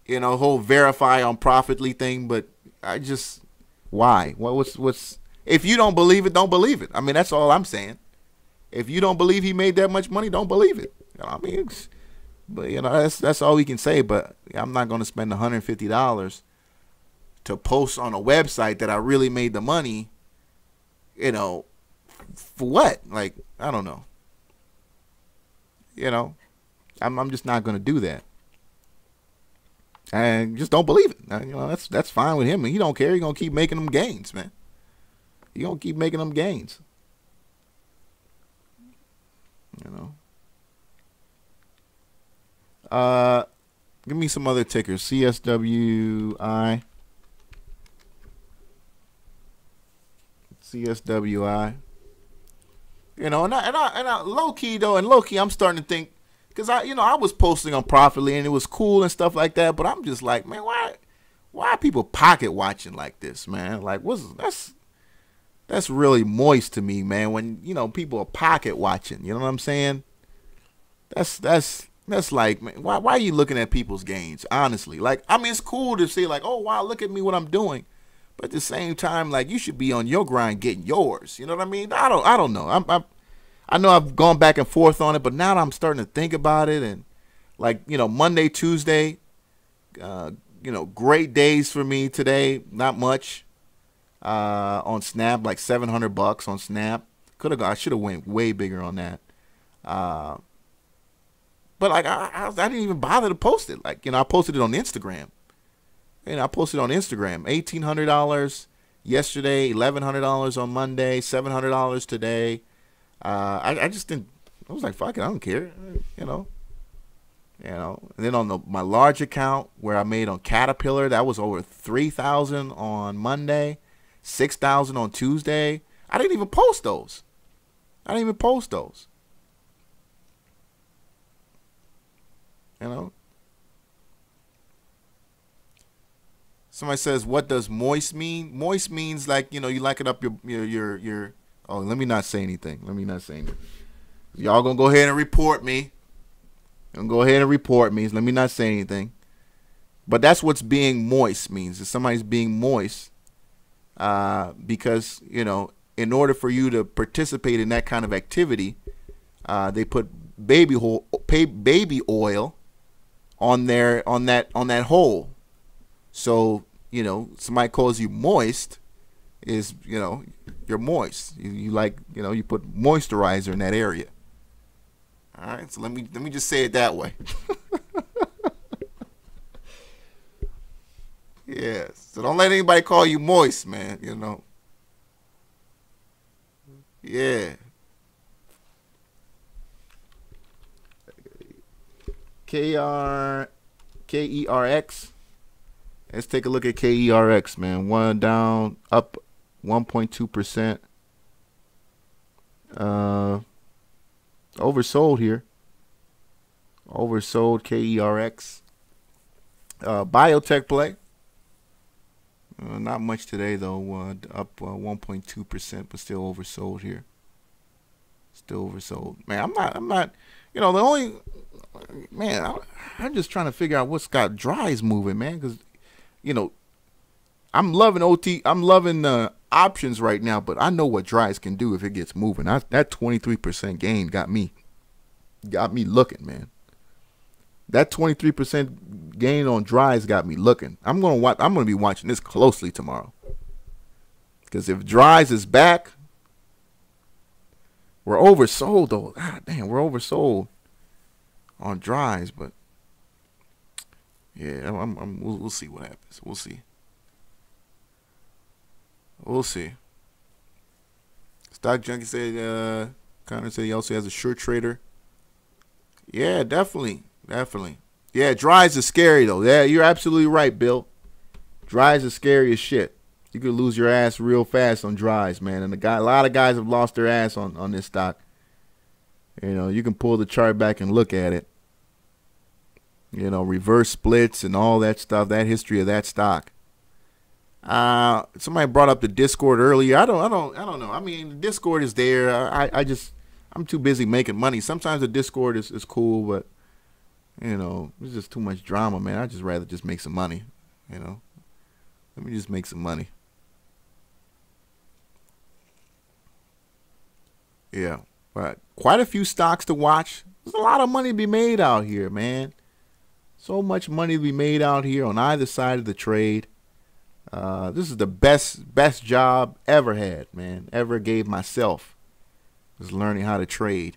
You know, whole verify on Profitly thing, but I just, why? What's if you don't believe it, don't believe it. I mean, that's all I'm saying. If you don't believe he made that much money, don't believe it. You know what I mean? But you know, that's all we can say. But I'm not going to spend $150 to post on a website that I really made the money, you know, for what? Like, I don't know. You know, I'm just not going to do that. And just don't believe it. You know, that's fine with him. And he don't care. He's going to keep making them gains, man. He's going to keep making them gains. You know. Give me some other tickers. CSWI. CSWI. You know, and I low key though, I'm starting to think, because I was posting on Profitly and it was cool and stuff like that, but I'm just like, man, why are people pocket watching like this, man? Like, that's really moist to me, man. When, you know, people are pocket watching, you know what I'm saying? That's like, man, why are you looking at people's gains? Honestly, like, I mean, it's cool to say like, oh wow, look at me, what I'm doing. But at the same time, like, you should be on your grind getting yours. You know what I mean? I don't know. I know I've gone back and forth on it, but now I'm starting to think about it. And like, you know, Monday, Tuesday, you know, great days for me today. Not much on Snap, like $700 on Snap. I should have went way bigger on that. But like, I didn't even bother to post it. Like, you know, I posted it on Instagram. And I posted on Instagram, $1,800 yesterday, $1,100 on Monday, $700 today. I just didn't. I was like, fuck it, I don't care. You know. And then on my large account where I made on Caterpillar, that was over $3,000 on Monday, $6,000 on Tuesday. I didn't even post those. You know. Somebody says, what does moist mean? Moist means like, you know, you like it up your oh, let me not say anything. Y'all gonna go ahead and report me. Let me not say anything. But that's what's being moist means. If somebody's being moist, because, you know, in order for you to participate in that kind of activity, they put baby oil on that hole. So you know, somebody calls you moist, is, you know, you're moist. You like, you know, you put moisturizer in that area. All right, so let me just say it that way. Yeah, so don't let anybody call you moist, man, you know. Yeah. KERX. Let's take a look at KERX, man. One down, up 1.2%. Oversold here. Oversold KERX. Biotech play. Not much today though. Up 1.2%, but still oversold here. Still oversold. Man, I'm not. You know, the only. Man, I'm just trying to figure out what's got DRYS moving, man. Because, you know, I'm loving options right now, but I know what DRYS can do if it gets moving. That 23% gain got me looking, man. That 23% gain on DRYS got me looking. I'm gonna be watching this closely tomorrow. Because if DRYS is back, we're oversold though. God damn, we're oversold on DRYS, but yeah, we'll see what happens. We'll see. We'll see. Stock Junkie said, Connor said he also has a short trader. Yeah, definitely. Yeah, DRYS is scary though. Yeah, you're absolutely right, Bill. DRYS is scary as shit. You could lose your ass real fast on DRYS, man. And a lot of guys have lost their ass on this stock. You know, you can pull the chart back and look at it. You know, reverse splits and all that stuff. That history of that stock. Somebody brought up the Discord earlier. I don't know. I mean, the Discord is there. I'm too busy making money. Sometimes the Discord is cool, but you know, it's just too much drama, man. I'd just rather just make some money. You know, let me just make some money. Yeah, but quite a few stocks to watch. There's a lot of money to be made out here, man. So much money to be made out here on either side of the trade. This is the best job ever had, man. Ever gave myself. Was learning how to trade.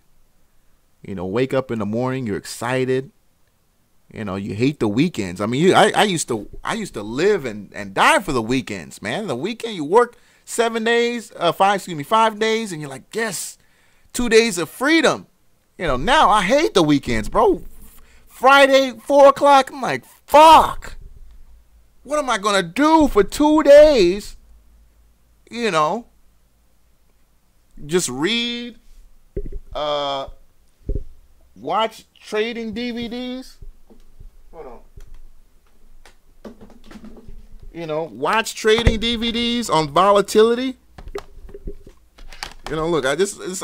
You know, wake up in the morning, you're excited. You know, you hate the weekends. I mean, I used to live and die for the weekends, man. The weekend you work 5 days, and you're like, yes, 2 days of freedom. You know, now I hate the weekends, bro. Friday, 4 o'clock, I'm like, fuck. What am I going to do for 2 days? You know, just read, watch trading DVDs. Hold on. You know, watch trading DVDs on volatility. You know, look, I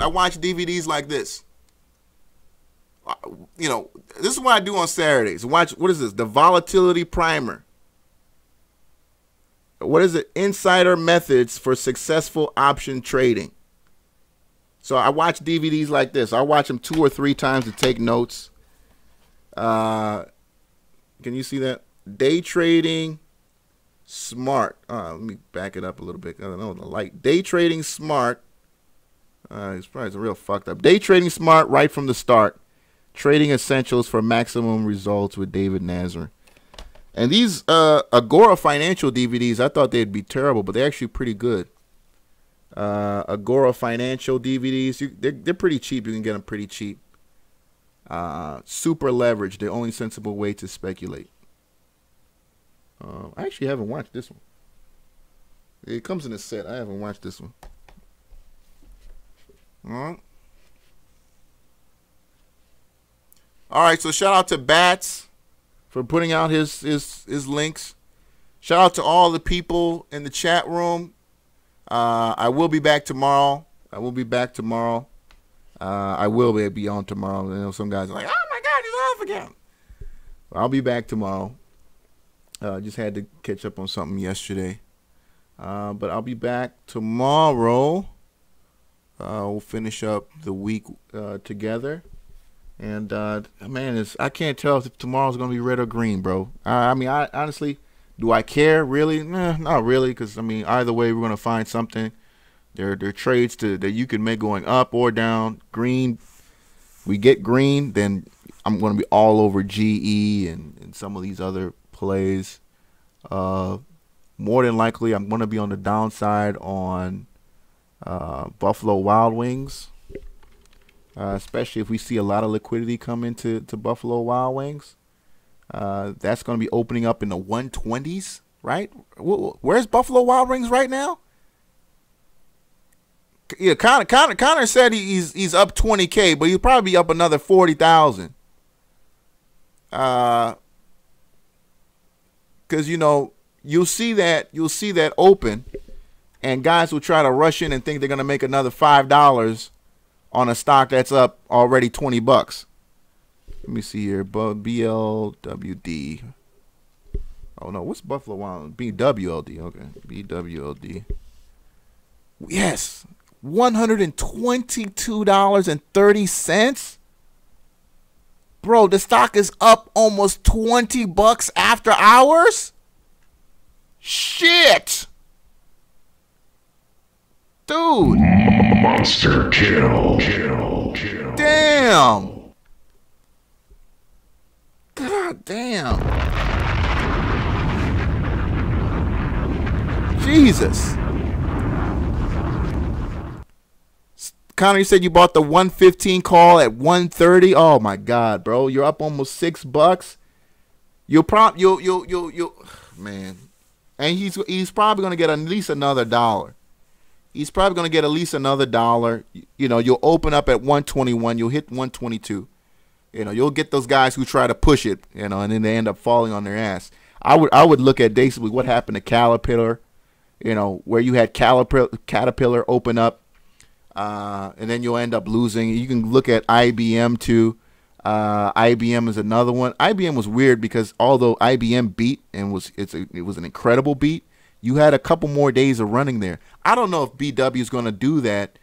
watch DVDs like this. You know, this is what I do on Saturdays. Watch, what is this? The Volatility Primer. What is it? Insider Methods for Successful Option Trading. So I watch DVDs like this. I watch them 2 or 3 times to take notes. Can you see that? Day Trading Smart. Let me back it up a little bit. I don't know the light. Day Trading Smart. It's probably real fucked up. Day Trading Smart right from the start. Trading Essentials for Maximum Results with David Nazar. And these Agora Financial DVDs, I thought they'd be terrible, but they're actually pretty good. Agora Financial DVDs, they're pretty cheap. You can get them pretty cheap. Super Leverage, the only sensible way to speculate. I actually haven't watched this one. It comes in a set. I haven't watched this one. All right, so shout out to Bats for putting out his links. Shout out to all the people in the chat room. I will be back tomorrow. I will be on tomorrow. I know some guys are like, oh my God, he's off again. I'll be back tomorrow. Just had to catch up on something yesterday. But I'll be back tomorrow. We'll finish up the week together. And man, I can't tell if tomorrow's gonna be red or green, bro. I mean, honestly, Do I care really? Nah, not really, because I mean, either way, we're gonna find something. There are trades that you can make going up or down. Green, we get green, then I'm gonna be all over GE and some of these other plays. More than likely, I'm gonna be on the downside on Buffalo Wild Wings, especially if we see a lot of liquidity come into Buffalo Wild Wings. That's going to be opening up in the 120s, right? Where's Buffalo Wild Wings right now? Yeah, Connor said he's up 20K, but he'll probably be up another 40,000. Because you know you'll see that open, and guys will try to rush in and think they're going to make another $5 on a stock that's up already $20. Let me see here. BLWD. Oh, no. What's Buffalo Wild? BWLD. Okay. BWLD. Yes. $122.30. Bro, the stock is up almost $20 after hours? Shit. Dude. Monster kill. Damn. God damn. Jesus. Connor, you said you bought the 115 call at 130. Oh my God, bro. You're up almost $6. You'll man. And he's probably gonna get at least another $1. He's probably gonna get at least another $1. You know, you'll open up at 121, you'll hit 122. You know, you'll get those guys who try to push it, you know, and then they end up falling on their ass. I would look at basically what happened to Caterpillar, you know, where you had Caterpillar open up, and then you'll end up losing. You can look at IBM too. IBM is another one. IBM was weird because although IBM beat and it was an incredible beat, you had a couple more days of running there. I don't know if BW is going to do that.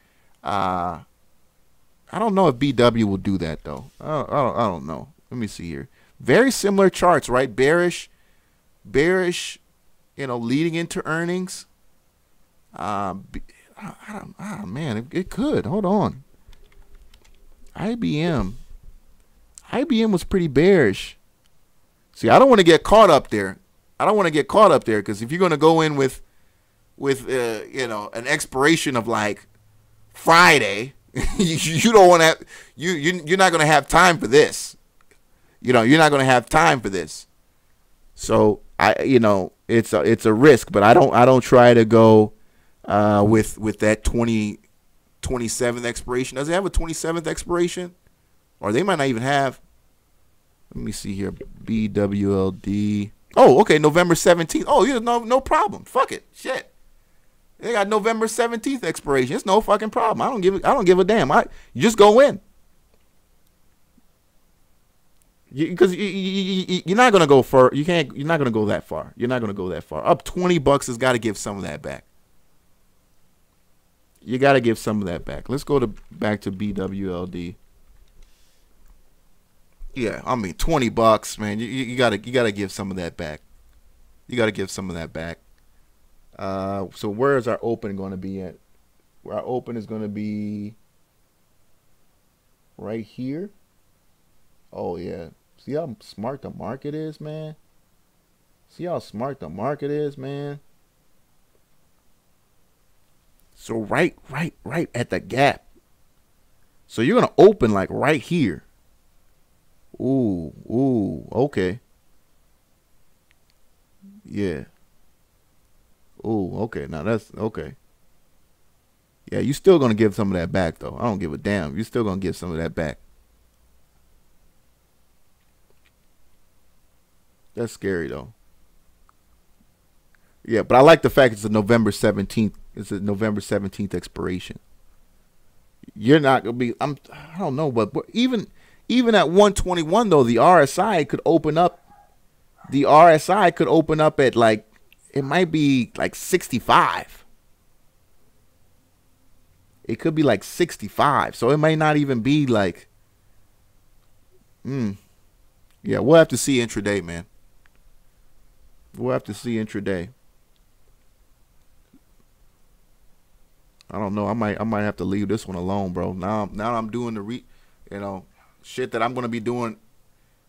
I don't know if BW will do that, though. I don't know. Let me see here. Very similar charts, right? Bearish, you know, leading into earnings. Man, it could. Hold on. IBM was pretty bearish. See, I don't want to get caught up there. Because if you're going to go in with you know, an expiration of like Friday, you don't want to. You're not going to have time for this. You know, you're not going to have time for this. So you know, it's a risk, but I don't try to go with that 27th expiration. Does it have a 27th expiration? Or they might not even have. Let me see here. BWLD. Oh, okay, November 17th. Oh, yeah, no problem. Fuck it. Shit. They got November 17th expiration. It's no fucking problem. I don't give a damn. You just go in. Because you're not gonna go for you're not gonna go that far. You're not gonna go that far. Up $20 has got to give some of that back. You got to give some of that back. Let's go back to BWLD. Yeah, I mean $20, man. You gotta give some of that back. You gotta give some of that back. So where is our open going to be at? Our open is going to be right here. Oh yeah. See how smart the market is, man. See how smart the market is, man. So right at the gap. So you're gonna open like right here. Ooh, okay. Yeah. Ooh, okay. Now that's okay. Yeah, you still gonna give some of that back though. I don't give a damn. You're still gonna give some of that back. That's scary though. Yeah, but I like the fact it's a November 17th. It's a November 17th expiration. You're not gonna be. I don't know, but even at 121 though, the RSI could open up. The RSI could open up at like, it might be like 65. It could be like 65. So it might not even be like. Yeah, we'll have to see intraday, man. We'll have to see intraday. I don't know. I might have to leave this one alone, bro. Now I'm doing the shit that I'm gonna be doing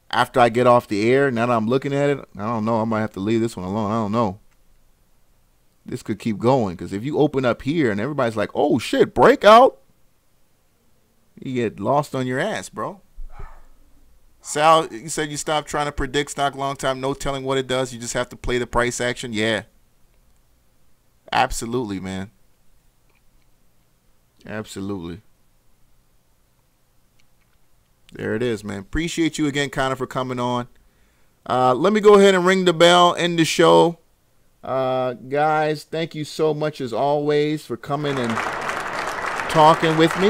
after I get off the air. Now that I'm looking at it, I don't know. I might have to leave this one alone. I don't know. This could keep going, because if you open up here and everybody's like, "Oh shit, breakout," you get lost on your ass, bro. Sal, you said you stopped trying to predict stock long time. No telling what it does. You just have to play the price action. Yeah, absolutely, man. Absolutely. There it is, man. Appreciate you again, Connor, for coming on. Let me go ahead and ring the bell, end the show. Guys, thank you so much as always for coming and talking with me.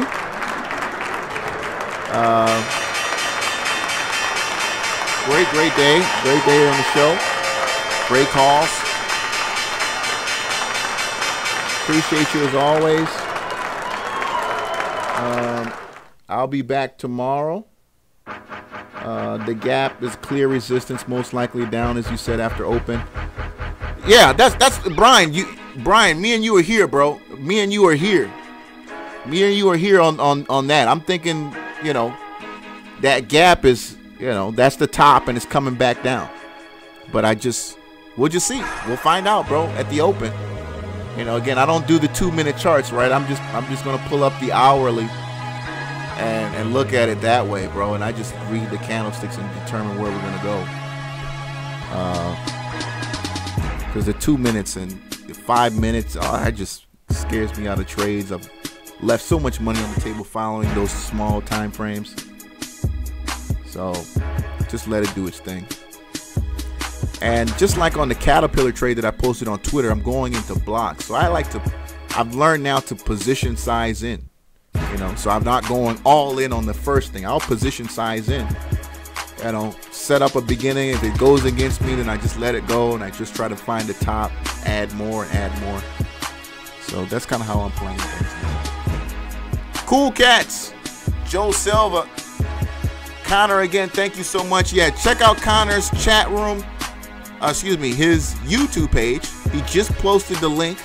Great day. Great day on the show. Great calls. Appreciate you as always. I'll be back tomorrow. The gap is clear resistance, most likely down, as you said, after open. Yeah, that's Brian. Brian, me and you are here, bro. Me and you are here. Me and you are here on that. I'm thinking, that gap is, that's the top and it's coming back down. But we'll just see. We'll find out, bro, at the open. Again, I don't do the 2-minute charts, right? I'm just gonna pull up the hourly and look at it that way, bro. And I just read the candlesticks and determine where we're gonna go. Because the 2 minutes and 5 minutes, it just scares me out of trades. I've left so much money on the table following those small time frames. So just let it do its thing. And just like on the Caterpillar trade that I posted on Twitter, I'm going into blocks. So I've learned now to position size in, so I'm not going all in on the first thing. I'll position size in, set up a beginning. If it goes against me, then I just let it go and I just try to find the top, add more. So that's kind of how I'm playing things now. Cool Cats, Joe Silva, Connor again, thank you so much. Yeah, check out Connor's chat room. His YouTube page. He just posted the link.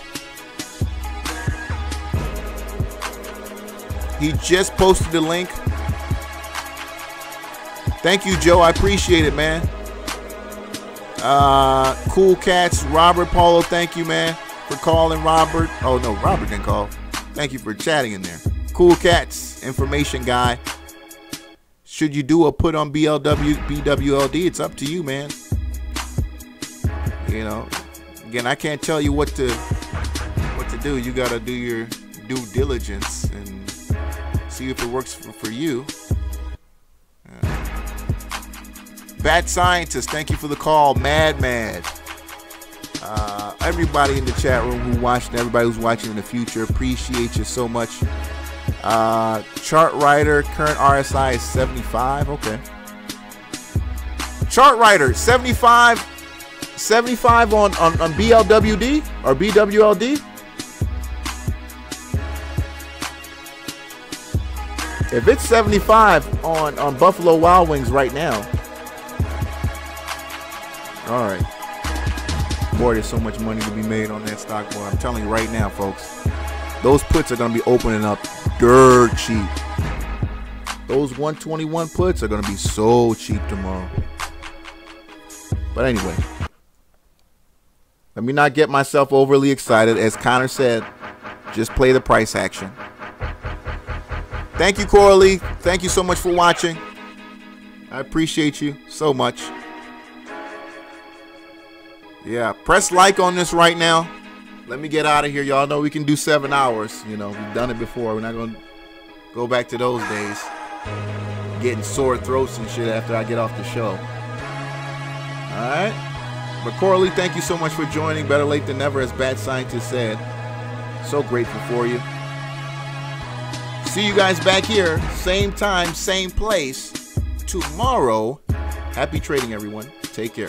Thank you, Joe. I appreciate it, man. Cool Cats, Robert Paulo, thank you, man, for calling, Robert. Oh, no, Robert didn't call. Thank you for chatting in there. Cool Cats, information guy. Should you do a put on BWLD? It's up to you, man. Again, I can't tell you what to do. You gotta do your due diligence and see if it works for you. Bad Scientist, thank you for the call. Mad. Everybody in the chat room who watched, and everybody who's watching in the future, appreciate you so much. Chart Writer, current RSI is 75. Okay. Chart Writer, 75 on BLWD or BWLD. If it's 75 on Buffalo Wild Wings right now, all right. Boy, there's so much money to be made on that stock, boy. I'm telling you right now, folks, those puts are going to be opening up dirt cheap. Those 121 puts are going to be so cheap tomorrow. But anyway, let me not get myself overly excited. As Connor said, just play the price action. Thank you, Coralie. Thank you so much for watching. I appreciate you so much. Yeah, press like on this right now. Let me get out of here. Y'all know we can do 7 hours. We've done it before. We're not going to go back to those days. Getting sore throats and shit after I get off the show. All right. But Coralie, thank you so much for joining. Better late than never, as Bad Scientist said. So grateful for you. See you guys back here, same time, same place, tomorrow. Happy trading, everyone. Take care.